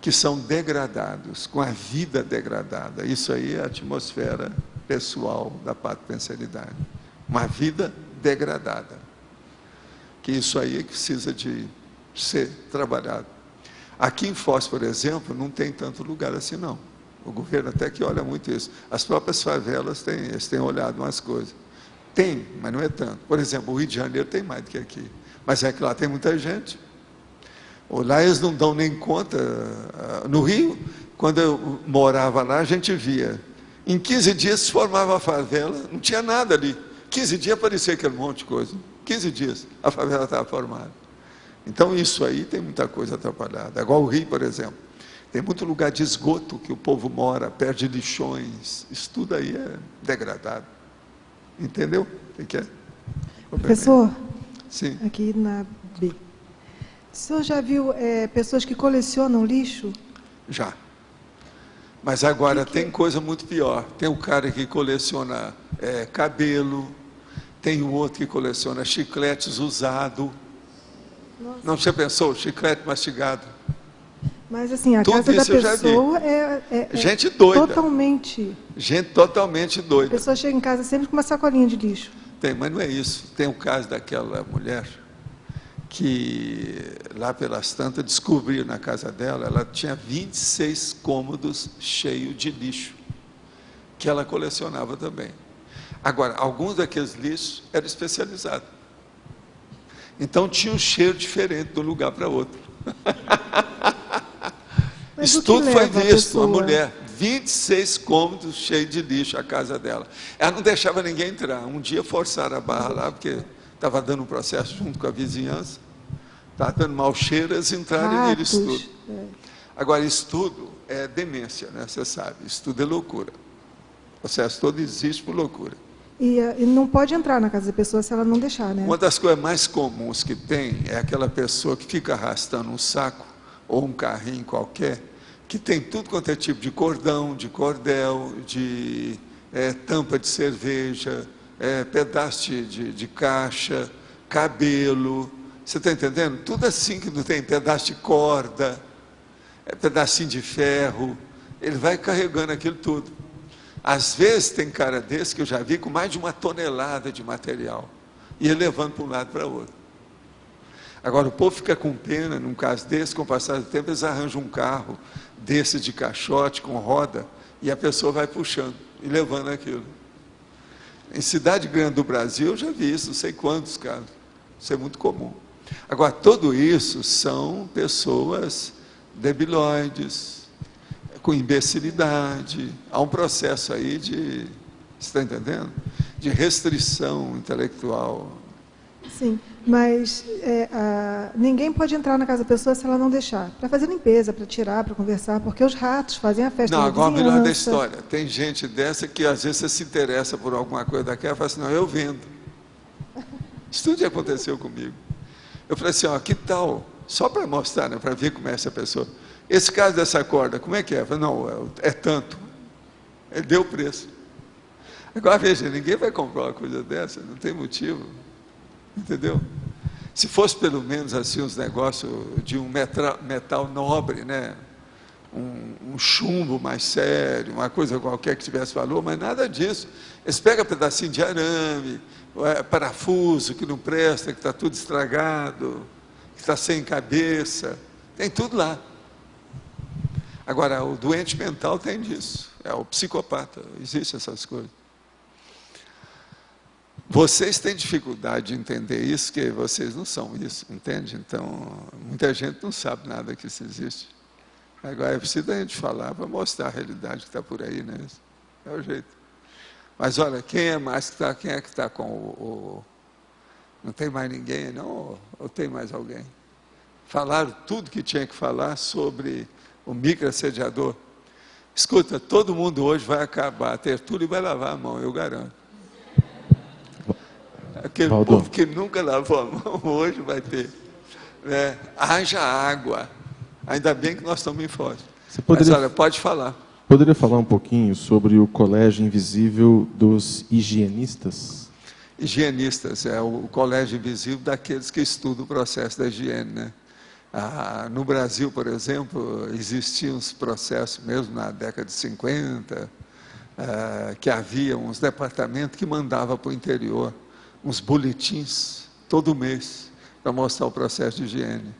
que são degradados, com a vida degradada. Isso aí é a atmosfera pessoal da patopensenidade. Uma vida degradada. Que isso aí precisa de ser trabalhado. Aqui em Foz, por exemplo, não tem tanto lugar assim, não. O governo até que olha muito isso. As próprias favelas eles têm olhado umas coisas. Tem, mas não é tanto. Por exemplo, o Rio de Janeiro tem mais do que aqui. Mas é que lá tem muita gente. Lá eles não dão nem conta. No Rio, quando eu morava lá, a gente via. Em 15 dias se formava a favela, não tinha nada ali. 15 dias aparecia aquele monte de coisa. 15 dias a favela estava formada. Então isso aí tem muita coisa atrapalhada. Igual o Rio, por exemplo. Tem muito lugar de esgoto que o povo mora, perto de lixões. Isso tudo aí é degradado. Entendeu? O que é? Professor, sim. Aqui na B. O senhor já viu pessoas que colecionam lixo? Já. Mas agora tem coisa muito pior. Tem o cara que coleciona cabelo, tem o outro que coleciona chicletes usados. Não, você pensou? Chiclete mastigado. Mas assim, a casa da pessoa gente doida. Totalmente. Gente totalmente doida. A pessoa chega em casa sempre com uma sacolinha de lixo. Tem, mas não é isso. Tem o caso daquela mulher que lá pelas tantas descobriram na casa dela, ela tinha 26 cômodos cheios de lixo, que ela colecionava também. Agora, alguns daqueles lixos eram especializados. Então tinha um cheiro diferente de um lugar para outro. Isso tudo foi visto, a mulher, 26 cômodos cheios de lixo a casa dela. Ela não deixava ninguém entrar. Um dia forçaram a barra lá, porque estava dando um processo junto com a vizinhança, estava dando mau cheiro, eles entraram neles tudo. Agora, isso tudo é demência, né? Você sabe, isso tudo é loucura. O processo todo existe por loucura. E não pode entrar na casa da pessoa se ela não deixar, né? Uma das coisas mais comuns que tem é aquela pessoa que fica arrastando um saco ou um carrinho qualquer, que tem tudo quanto é tipo de cordão, de cordel, de tampa de cerveja, pedaço de caixa, cabelo. Você está entendendo? Tudo assim que não tem pedaço de corda, pedacinho de ferro. Ele vai carregando aquilo tudo. Às vezes tem cara desse que eu já vi com mais de 1 tonelada de material. E ele levando para um lado para o outro. Agora o povo fica com pena, num caso desse, com o passar do tempo, eles arranjam um carro desse de caixote, com roda, e a pessoa vai puxando e levando aquilo. Em cidade grande do Brasil, eu já vi isso, não sei quantos casos. Isso é muito comum. Agora, tudo isso são pessoas debilóides, com imbecilidade. Há um processo aí de, você está entendendo? De restrição intelectual. Sim, mas ninguém pode entrar na casa da pessoa se ela não deixar. Para fazer limpeza, para tirar, para conversar, porque os ratos fazem a festa. Não, agora o melhor da história. Tem gente dessa que às vezes você se interessa por alguma coisa daquela e fala assim, não, eu vendo. Isso tudo já aconteceu comigo. Eu falei assim, ó, que tal, só para mostrar, né, para ver como é essa pessoa. Esse caso dessa corda, como é que é? Eu falei, não, é tanto. Ele deu o preço. Agora, veja, ninguém vai comprar uma coisa dessa, não tem motivo. Entendeu? Se fosse pelo menos assim uns negócios de um metal nobre, né? Um chumbo mais sério, uma coisa qualquer que tivesse valor, mas nada disso. Eles pegam um pedacinho de arame, parafuso que não presta, que está tudo estragado, que está sem cabeça, tem tudo lá. Agora, o doente mental tem disso, é o psicopata, existem essas coisas. Vocês têm dificuldade de entender isso, porque vocês não são isso, entende? Então, muita gente não sabe nada que isso existe. Agora, é preciso a gente falar para mostrar a realidade que está por aí, né? É o jeito. Mas, olha, quem é mais que está? Quem é que está com o... Não tem mais ninguém, não? Ou tem mais alguém? Falaram tudo que tinha que falar sobre o microassediador. Escuta, todo mundo hoje vai acabar a tertúlia e vai lavar a mão, eu garanto. Aquele povo que nunca lavou a mão, hoje vai ter. Haja água. Ainda bem que nós estamos em Foz. Mas, olha, pode falar. Poderia falar um pouquinho sobre o colégio invisível dos higienistas? Higienistas, é o colégio invisível daqueles que estudam o processo da higiene, né? No Brasil, por exemplo, existiam uns processos, mesmo na década de 50, que havia uns departamentos que mandavam para o interior uns boletins todo mês para mostrar o processo de higiene,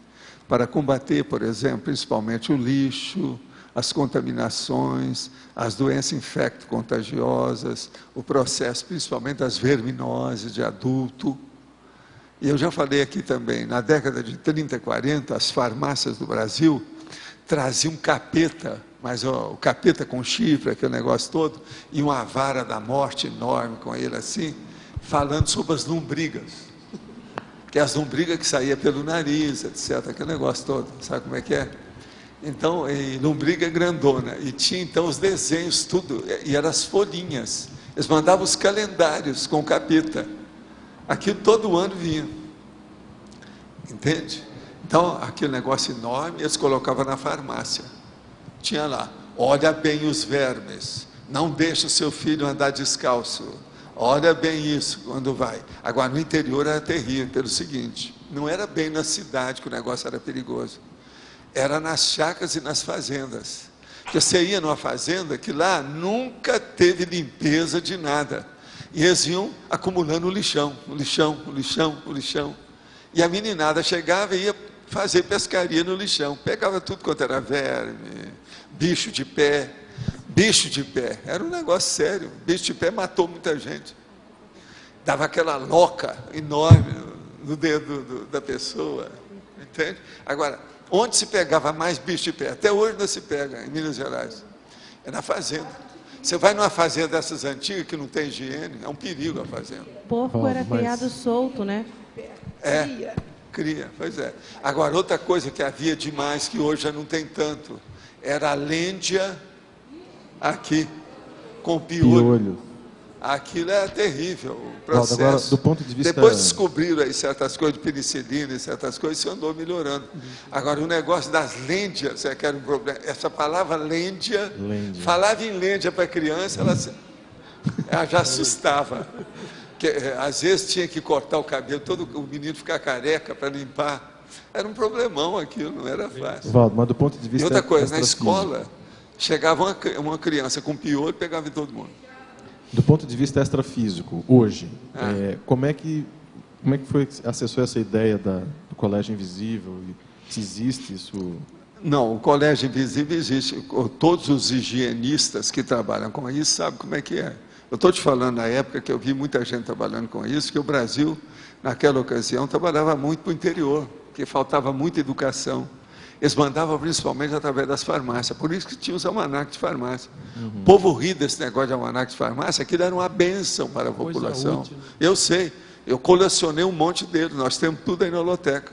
para combater, por exemplo, principalmente o lixo, as contaminações, as doenças infecto-contagiosas, o processo principalmente das verminoses de adulto. E eu já falei aqui também, na década de 30, 40, as farmácias do Brasil traziam capeta, mas o capeta com chifre, aquele negócio todo, e uma vara da morte enorme com ele assim, falando sobre as lombrigas. Que é as lombrigas que saíam pelo nariz, etc., aquele negócio todo, sabe como é que é? Então, lombriga grandona, e tinha então os desenhos, tudo, e eram as folhinhas. Eles mandavam os calendários com capeta. Aquilo todo ano vinha. Entende? Então, aquele negócio enorme, eles colocavam na farmácia. Tinha lá, olha bem os vermes, não deixa o seu filho andar descalço. Olha bem isso quando vai. Agora, no interior era terrível, pelo seguinte, não era bem na cidade que o negócio era perigoso. Era nas chácaras e nas fazendas. Porque você ia numa fazenda que lá nunca teve limpeza de nada. E eles iam acumulando o lixão. E a meninada chegava e ia fazer pescaria no lixão. Pegava tudo quanto era verme, bicho de pé. Bicho de pé, era um negócio sério. Bicho de pé matou muita gente. Dava aquela loca enorme no dedo da pessoa. Entende? Agora, onde se pegava mais bicho de pé? Até hoje não se pega, em Minas Gerais. É na fazenda. Você vai numa fazenda dessas antigas que não tem higiene, é um perigo a fazenda. O porco era criado solto, né? Cria, pois é. Agora, outra coisa que havia demais, que hoje já não tem tanto, era a lêndia aqui, com piolho. Aquilo é terrível, o processo. Agora, do ponto de vista... Depois descobriram aí certas coisas de penicilina e certas coisas, isso andou melhorando. Agora, o negócio das lêndias é que era um problema. Essa palavra lêndia, falava em lêndia para a criança, ela já assustava. Que, às vezes tinha que cortar o cabelo, todo o menino ficar careca para limpar. Era um problemão aquilo, não era fácil. Valdo, mas do ponto de vista... E outra coisa, na escola, chegava uma criança com piolho e pegava em todo mundo. Do ponto de vista extrafísico, hoje, como é que foi acessou essa ideia do colégio invisível? Se existe isso? Não, o colégio invisível existe. Todos os higienistas que trabalham com isso sabem como é que é. Eu estou te falando na época que eu vi muita gente trabalhando com isso, que o Brasil, naquela ocasião, trabalhava muito para o interior, porque faltava muita educação. Eles mandavam principalmente através das farmácias, por isso que tinha os almanacs de farmácia. O povo ri desse negócio de almanac de farmácia, aquilo era uma bênção para a população. Útil, né? Eu sei, eu colecionei um monte deles, nós temos tudo aí na holoteca.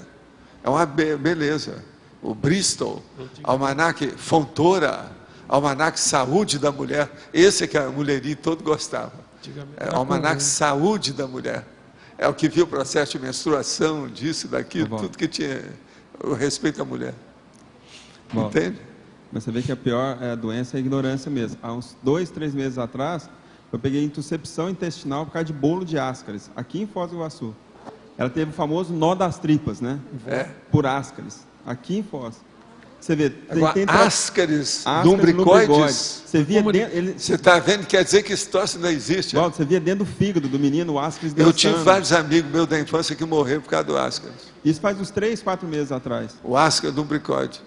É uma beleza. O Bristol, almanac Fontoura, almanac Saúde da Mulher, esse que a mulheria todo gostava. Almanac Saúde da Mulher. É o que viu o processo de menstruação, disso, daquilo, tudo que tinha o respeito à mulher. Entende? Mas você vê que a pior doença é a ignorância mesmo. Há uns 2, 3 meses atrás, eu peguei intercepção intestinal por causa de bolo de Ascaris, aqui em Foz do Iguaçu. Ela teve o famoso nó das tripas, né? Por Ascaris, aqui em Foz. Você vê, tem Ascaris lumbricoides. Você está vendo? Quer dizer que esse troço não existe. Valdo, você via dentro do fígado do menino o Ascaris dançando. Eu tive vários amigos meus da infância que morreram por causa do Ascaris. Isso faz uns 3, 4 meses atrás. O Ascaris lumbricoide.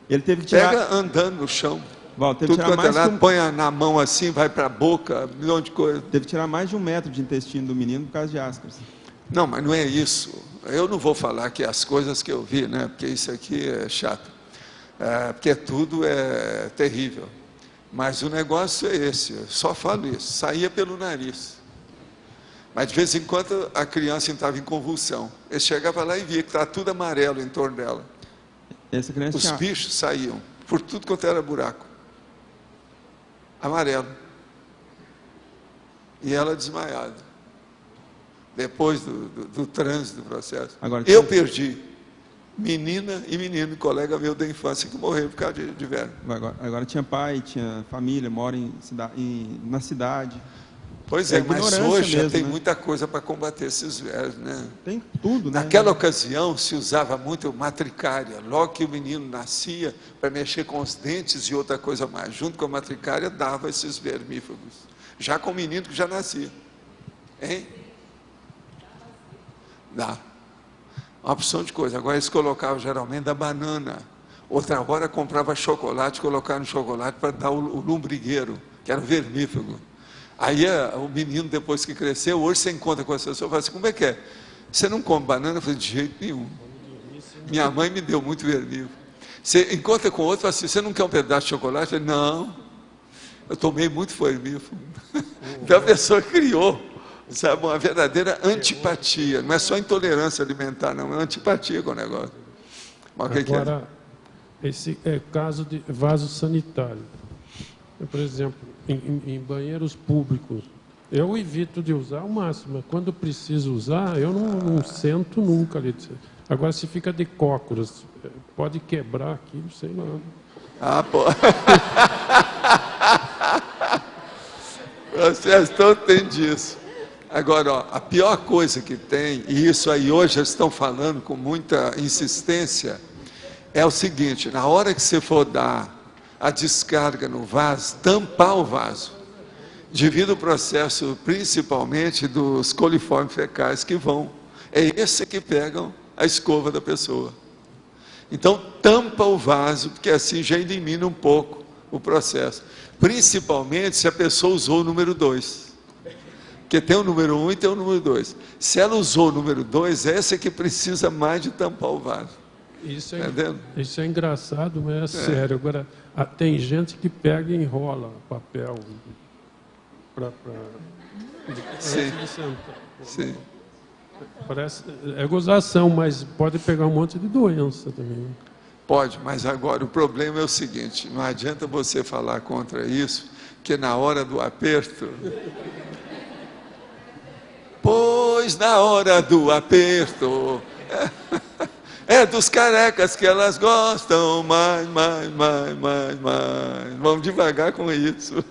Ele teve que tirar... Pega andando no chão. Valdo, teve que tirar mais ela põe na mão assim, vai para a boca, um milhão de coisas. Teve que tirar mais de 1 metro de intestino do menino por causa de Ascaris. Não, mas não é isso. Eu não vou falar que as coisas que eu vi, né? Porque isso aqui é chato. Porque tudo é terrível. Mas o negócio é esse, eu só falo isso. Saía pelo nariz. Mas de vez em quando a criança entrava em convulsão. Ele chegava lá e via que estava tudo amarelo em torno dela. Os bichos saíam por tudo quanto era buraco. Amarelo. E ela desmaiada. Depois do trânsito do processo. Eu perdi menina e menino, colega meu da infância, que morreu por causa de verme. Agora tinha pai, tinha família, mora na cidade. Pois é, mas hoje mesmo, tem muita coisa para combater esses vermes, né? Tem tudo, né? Naquela ocasião se usava muito matricária. Logo que o menino nascia, para mexer com os dentes e outra coisa mais, junto com a matricária, dava esses vermífugos. Já com o menino que já nascia. Hein? Dá. Uma opção de coisa. Agora eles colocavam geralmente da banana. Outra hora comprava chocolate, colocava no chocolate para dar o lombrigueiro, que era o vermífugo. Aí o menino, depois que cresceu, hoje você encontra com essa pessoa e fala assim, como é que é? Você não come banana? Eu falei, de jeito nenhum. Minha mãe me deu muito vermífugo. Você encontra com outro e fala assim, você não quer um pedaço de chocolate? Eu falei, não. Eu tomei muito vermífugo. Então a pessoa criou, sabe, uma verdadeira antipatia. Não é só intolerância alimentar, não, é antipatia com o negócio. Mas agora, esse é caso de vaso sanitário. Por exemplo, em banheiros públicos, eu evito de usar ao máximo. Quando preciso usar, eu não sento nunca ali. Agora, se fica de cócoras, pode quebrar aqui, não sei lá. Ah, pô. Vocês todos têm disso. Agora, ó, a pior coisa que tem, e isso aí hoje eles estão falando com muita insistência, é o seguinte, na hora que você for dar a descarga no vaso, tampar o vaso, devido ao processo principalmente dos coliformes fecais que vão, é esse que pegam a escova da pessoa. Então tampa o vaso, porque assim já elimina um pouco o processo, principalmente se a pessoa usou o número 2, porque tem o número 1 e tem o número 2, se ela usou o número 2, essa é que precisa mais de tampar o vaso. Isso é engraçado, mas é sério. Agora, tem gente que pega e enrola papel para Sim. Parece, é gozação, mas pode pegar um monte de doença também. Pode, mas agora o problema é o seguinte, não adianta você falar contra isso, que na hora do aperto... Pois na hora do aperto... É dos carecas que elas gostam, mais. Vamos devagar com isso.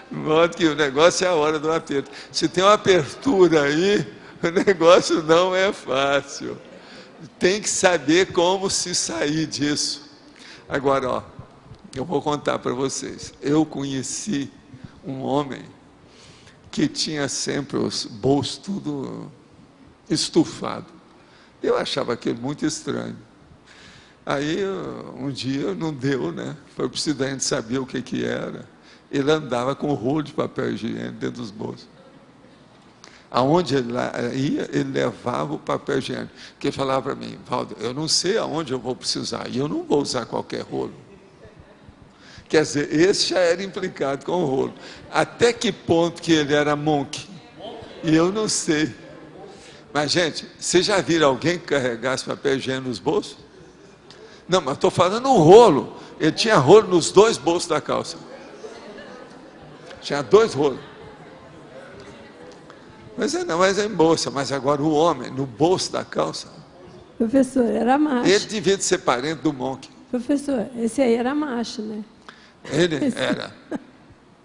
De modo que o negócio é a hora do aperto. Se tem uma apertura aí, o negócio não é fácil. Tem que saber como se sair disso. Agora, ó, eu vou contar para vocês. Eu conheci um homem que tinha sempre os bolsos tudo estufado. Eu achava aquilo muito estranho. Aí, um dia, não deu, né? Foi preciso a gente saber o que era. Ele andava com um rolo de papel higiênico dentro dos bolsos. Aonde ele ia, ele levava o papel higiênico. Porque ele falava para mim, Valdo, eu não sei aonde eu vou precisar, e eu não vou usar qualquer rolo. Quer dizer, esse já era implicado com o rolo. Até que ponto que ele era monk? E eu não sei. Mas, gente, vocês já viram alguém que carregasse papel higiênico nos bolsos? Não, mas estou falando um rolo. Ele tinha rolo nos 2 bolsos da calça. Tinha 2 rolos. Mas é em bolsa, mas agora o homem, no bolso da calça, Professor, era macho. ele devia de ser parente do Monk. Professor, esse aí era macho, né? Ele era.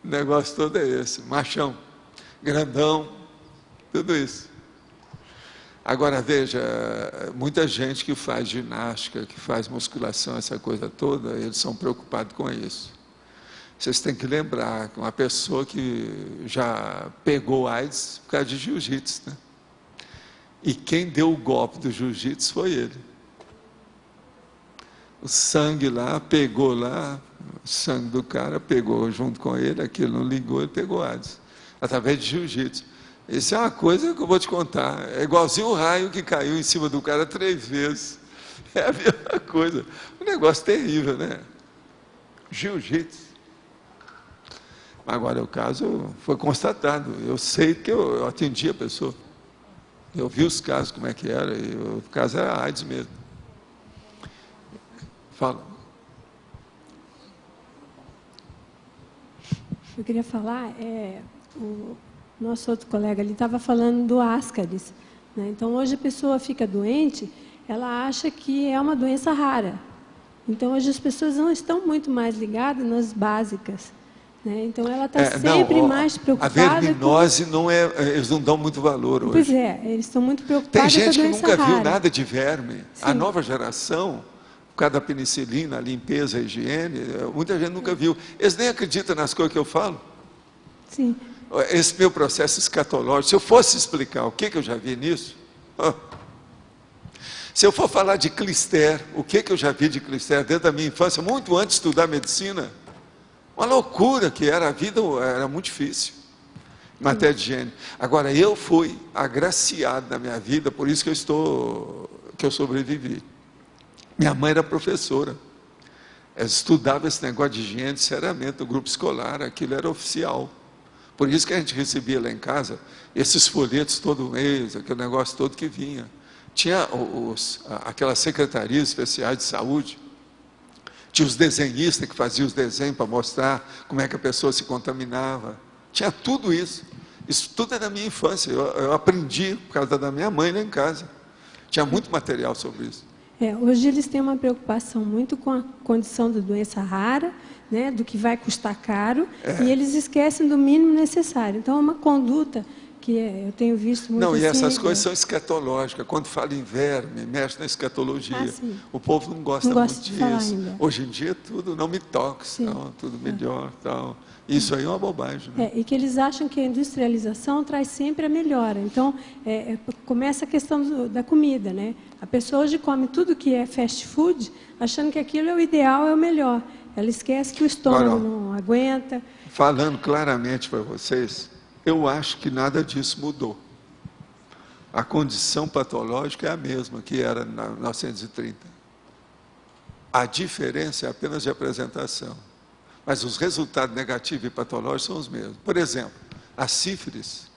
O negócio todo é esse, machão, grandão, tudo isso. Agora, veja, muita gente que faz ginástica, que faz musculação, essa coisa toda, eles são preocupados com isso. Vocês têm que lembrar que uma pessoa que já pegou AIDS por causa de jiu-jitsu, né? E quem deu o golpe do jiu-jitsu foi ele. O sangue lá, pegou lá, o sangue do cara pegou junto com ele, aquilo não ligou, ele pegou AIDS. Através de jiu-jitsu. Isso é uma coisa que eu vou te contar. É igualzinho o raio que caiu em cima do cara 3 vezes. É a mesma coisa. Um negócio terrível, né? Jiu-jitsu. Agora, o caso foi constatado. Eu sei que eu atendi a pessoa. Eu vi os casos, como é que era, e o caso era AIDS mesmo. Fala. Eu queria falar, o nosso outro colega ali estava falando do Ascaris, né? Então, hoje a pessoa fica doente, ela acha que é uma doença rara. Então, hoje as pessoas não estão muito mais ligadas nas básicas, né? Então, ela está sempre mais preocupada. A verminose não é, eles não dão muito valor hoje. Pois é, eles estão muito preocupados com a doença rara. Tem gente que nunca viu nada de verme. Sim. A nova geração, por causa da penicilina, a limpeza, a higiene, muita gente nunca viu. Eles nem acreditam nas coisas que eu falo. Sim. Esse meu processo escatológico, se eu fosse explicar o que eu já vi nisso, se eu for falar de clister, o que eu já vi de clister desde a minha infância, muito antes de estudar medicina, uma loucura que era, a vida era muito difícil, em matéria de higiene. Agora, eu fui agraciado na minha vida, por isso que eu sobrevivi. Minha mãe era professora, ela estudava esse negócio de higiene seriamente no grupo escolar, aquilo era oficial. Por isso que a gente recebia lá em casa esses folhetos todo mês, aquele negócio todo que vinha. Tinha aquelas secretarias especiais de saúde, tinha os desenhistas que faziam os desenhos para mostrar como é que a pessoa se contaminava. Tinha tudo isso. Isso tudo é da minha infância. Eu aprendi por causa da minha mãe lá em casa. Tinha muito material sobre isso. Hoje eles têm uma preocupação muito com a condição da doença rara, né, do que vai custar caro, e eles esquecem do mínimo necessário. Então, é uma conduta que eu tenho visto muito. Não, e essas coisas são escatológicas. Quando fala em verme, mexe na escatologia. O povo não gosta muito disso. Hoje em dia, tudo não me toque, não, tudo melhor, tal. Isso aí é uma bobagem. Né? E que eles acham que a industrialização traz sempre a melhora. Então, começa a questão da comida, né? A pessoa hoje come tudo que é fast food, achando que aquilo é o ideal, é o melhor. Ela esquece que o estômago não aguenta. Falando claramente para vocês, eu acho que nada disso mudou. A condição patológica é a mesma que era em 1930. A diferença é apenas de apresentação. Mas os resultados negativos e patológicos são os mesmos. Por exemplo, a sífilis,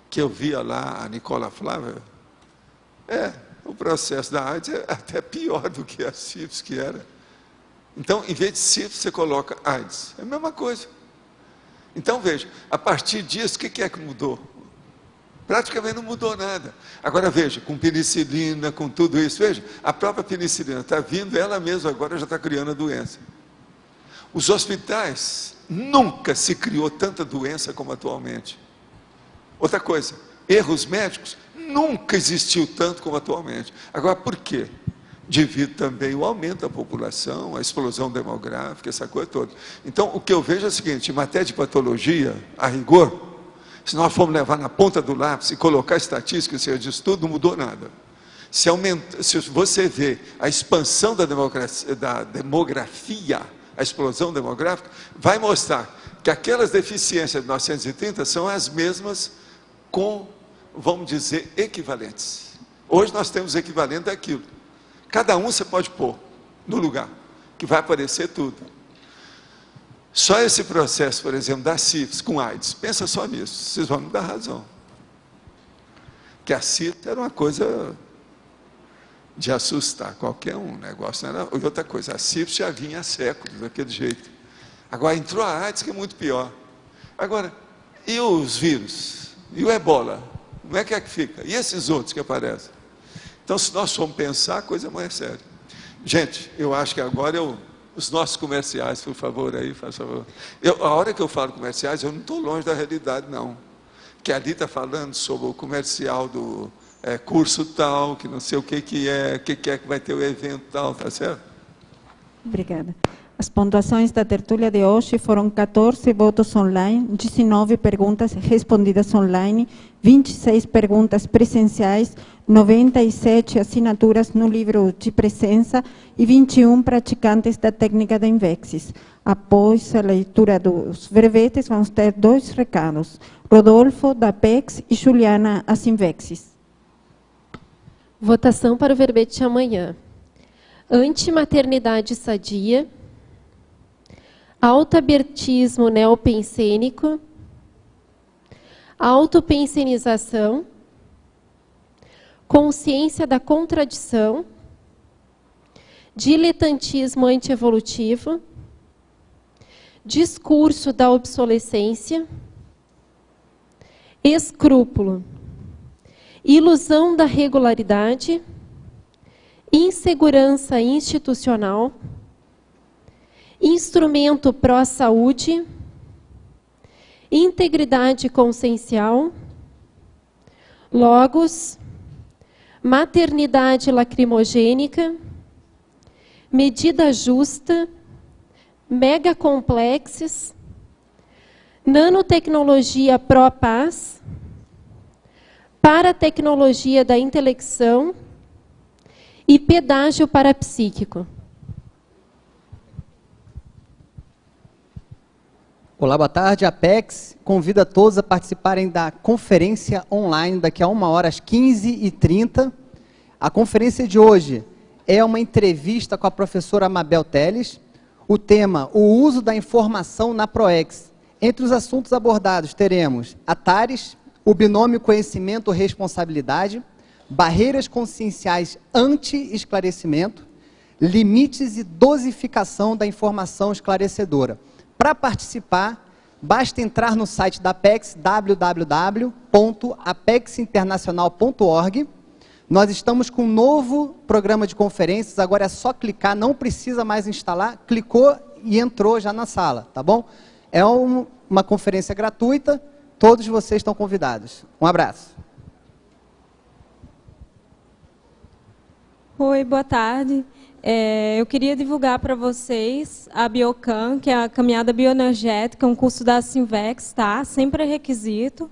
que eu via lá, a Nicola Flávia, o processo da AIDS é até pior do que a sífilis que era. Então, em vez de sífilis, você coloca AIDS. É a mesma coisa. Então, veja, a partir disso, o que é que mudou? Praticamente não mudou nada. Agora, veja, com penicilina, com tudo isso, veja, a própria penicilina está vindo, ela mesma agora já está criando a doença. Os hospitais, nunca se criou tanta doença como atualmente. Outra coisa, erros médicos, nunca existiu tanto como atualmente. Agora, por quê? Devido também ao aumento da população, a explosão demográfica, essa coisa toda. Então, o que eu vejo é o seguinte, em matéria de patologia, a rigor, se nós formos levar na ponta do lápis e colocar estatística, se disso tudo, não mudou nada. Se você vê a expansão da demografia, a explosão demográfica, vai mostrar que aquelas deficiências de 1930 são as mesmas com, vamos dizer, equivalentes. Hoje nós temos equivalente àquilo. Cada um você pode pôr no lugar, que vai aparecer tudo. Só esse processo, por exemplo, da sífilis com AIDS, pensa só nisso, vocês vão me dar razão. Que a sífilis era uma coisa de assustar qualquer um, negócio. Não era, e outra coisa, a sífilis já vinha há séculos, daquele jeito. Agora entrou a AIDS, que é muito pior. Agora, e os vírus? E o ebola? Como é que fica? E esses outros que aparecem? Então, se nós formos pensar, a coisa é mais séria. Gente, eu acho que agora os nossos comerciais, por favor, aí, faz favor. A hora que eu falo comerciais, eu não estou longe da realidade, não. Que ali está falando sobre o comercial do curso tal, que não sei o que é que vai ter o evento tal, tá certo? Obrigada. As pontuações da tertúlia de hoje foram 14 votos online, 19 perguntas respondidas online, 26 perguntas presenciais, 97 assinaturas no livro de presença e 21 praticantes da técnica da Invexis. Após a leitura dos verbetes, vamos ter 2 recados. Rodolfo, da Apex, e Juliana, as Invexis. Votação para o verbete de amanhã. Antimaternidade sadia, autoabertismo neopensênico, autopensenização, consciência da contradição, diletantismo antievolutivo, discurso da obsolescência, escrúpulo, ilusão da regularidade, insegurança institucional, instrumento pró-saúde, integridade consciencial, logos, maternidade lacrimogênica, medida justa, megacomplexes, nanotecnologia pró-paz, paratecnologia da intelecção e pedágio parapsíquico. Olá, boa tarde. A Apex convida todos a participarem da conferência online daqui a 1 hora, às 15h30. A conferência de hoje é uma entrevista com a professora Mabel Teles. O tema, o uso da informação na ProEx. Entre os assuntos abordados teremos ATARES, o binômio conhecimento-responsabilidade, barreiras conscienciais anti-esclarecimento, limites e dosificação da informação esclarecedora. Para participar, basta entrar no site da Apex, www.apexinternacional.org. Nós estamos com um novo programa de conferências, agora é só clicar, não precisa mais instalar, clicou e entrou já na sala, tá bom? É uma conferência gratuita, todos vocês estão convidados. Um abraço. Oi, boa tarde. Eu queria divulgar para vocês a Biocan, que é a caminhada bioenergética, um curso da Sinvex, tá? Sempre é requisito.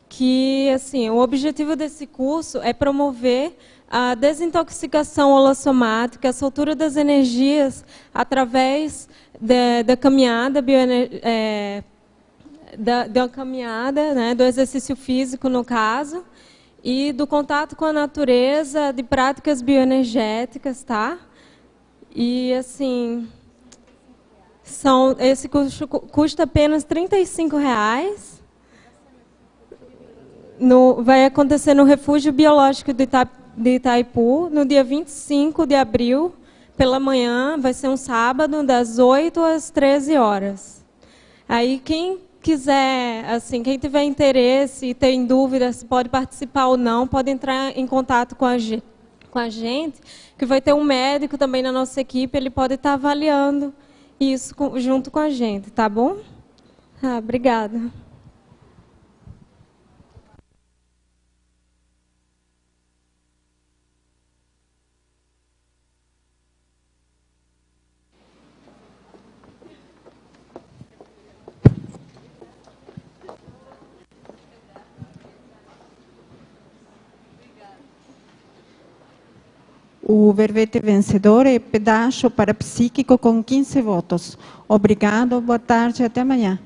Que, assim, o objetivo desse curso é promover a desintoxicação holossomática, a soltura das energias através da caminhada da caminhada, né, do exercício físico, no caso, e do contato com a natureza, de práticas bioenergéticas, tá? E, assim, esse curso custa apenas R$ 35,00. Vai acontecer no Refúgio Biológico de Itaipu, no dia 25 de abril, pela manhã, vai ser um sábado, das 8 às 13 horas. Aí, quem quiser, assim, quem tiver interesse e tem dúvidas se pode participar ou não, pode entrar em contato com a gente, que vai ter um médico também na nossa equipe, ele pode estar avaliando isso junto com a gente, tá bom? Obrigada. O verbete vencedor é pedágio parapsíquico com 15 votos. Obrigado, boa tarde, até amanhã.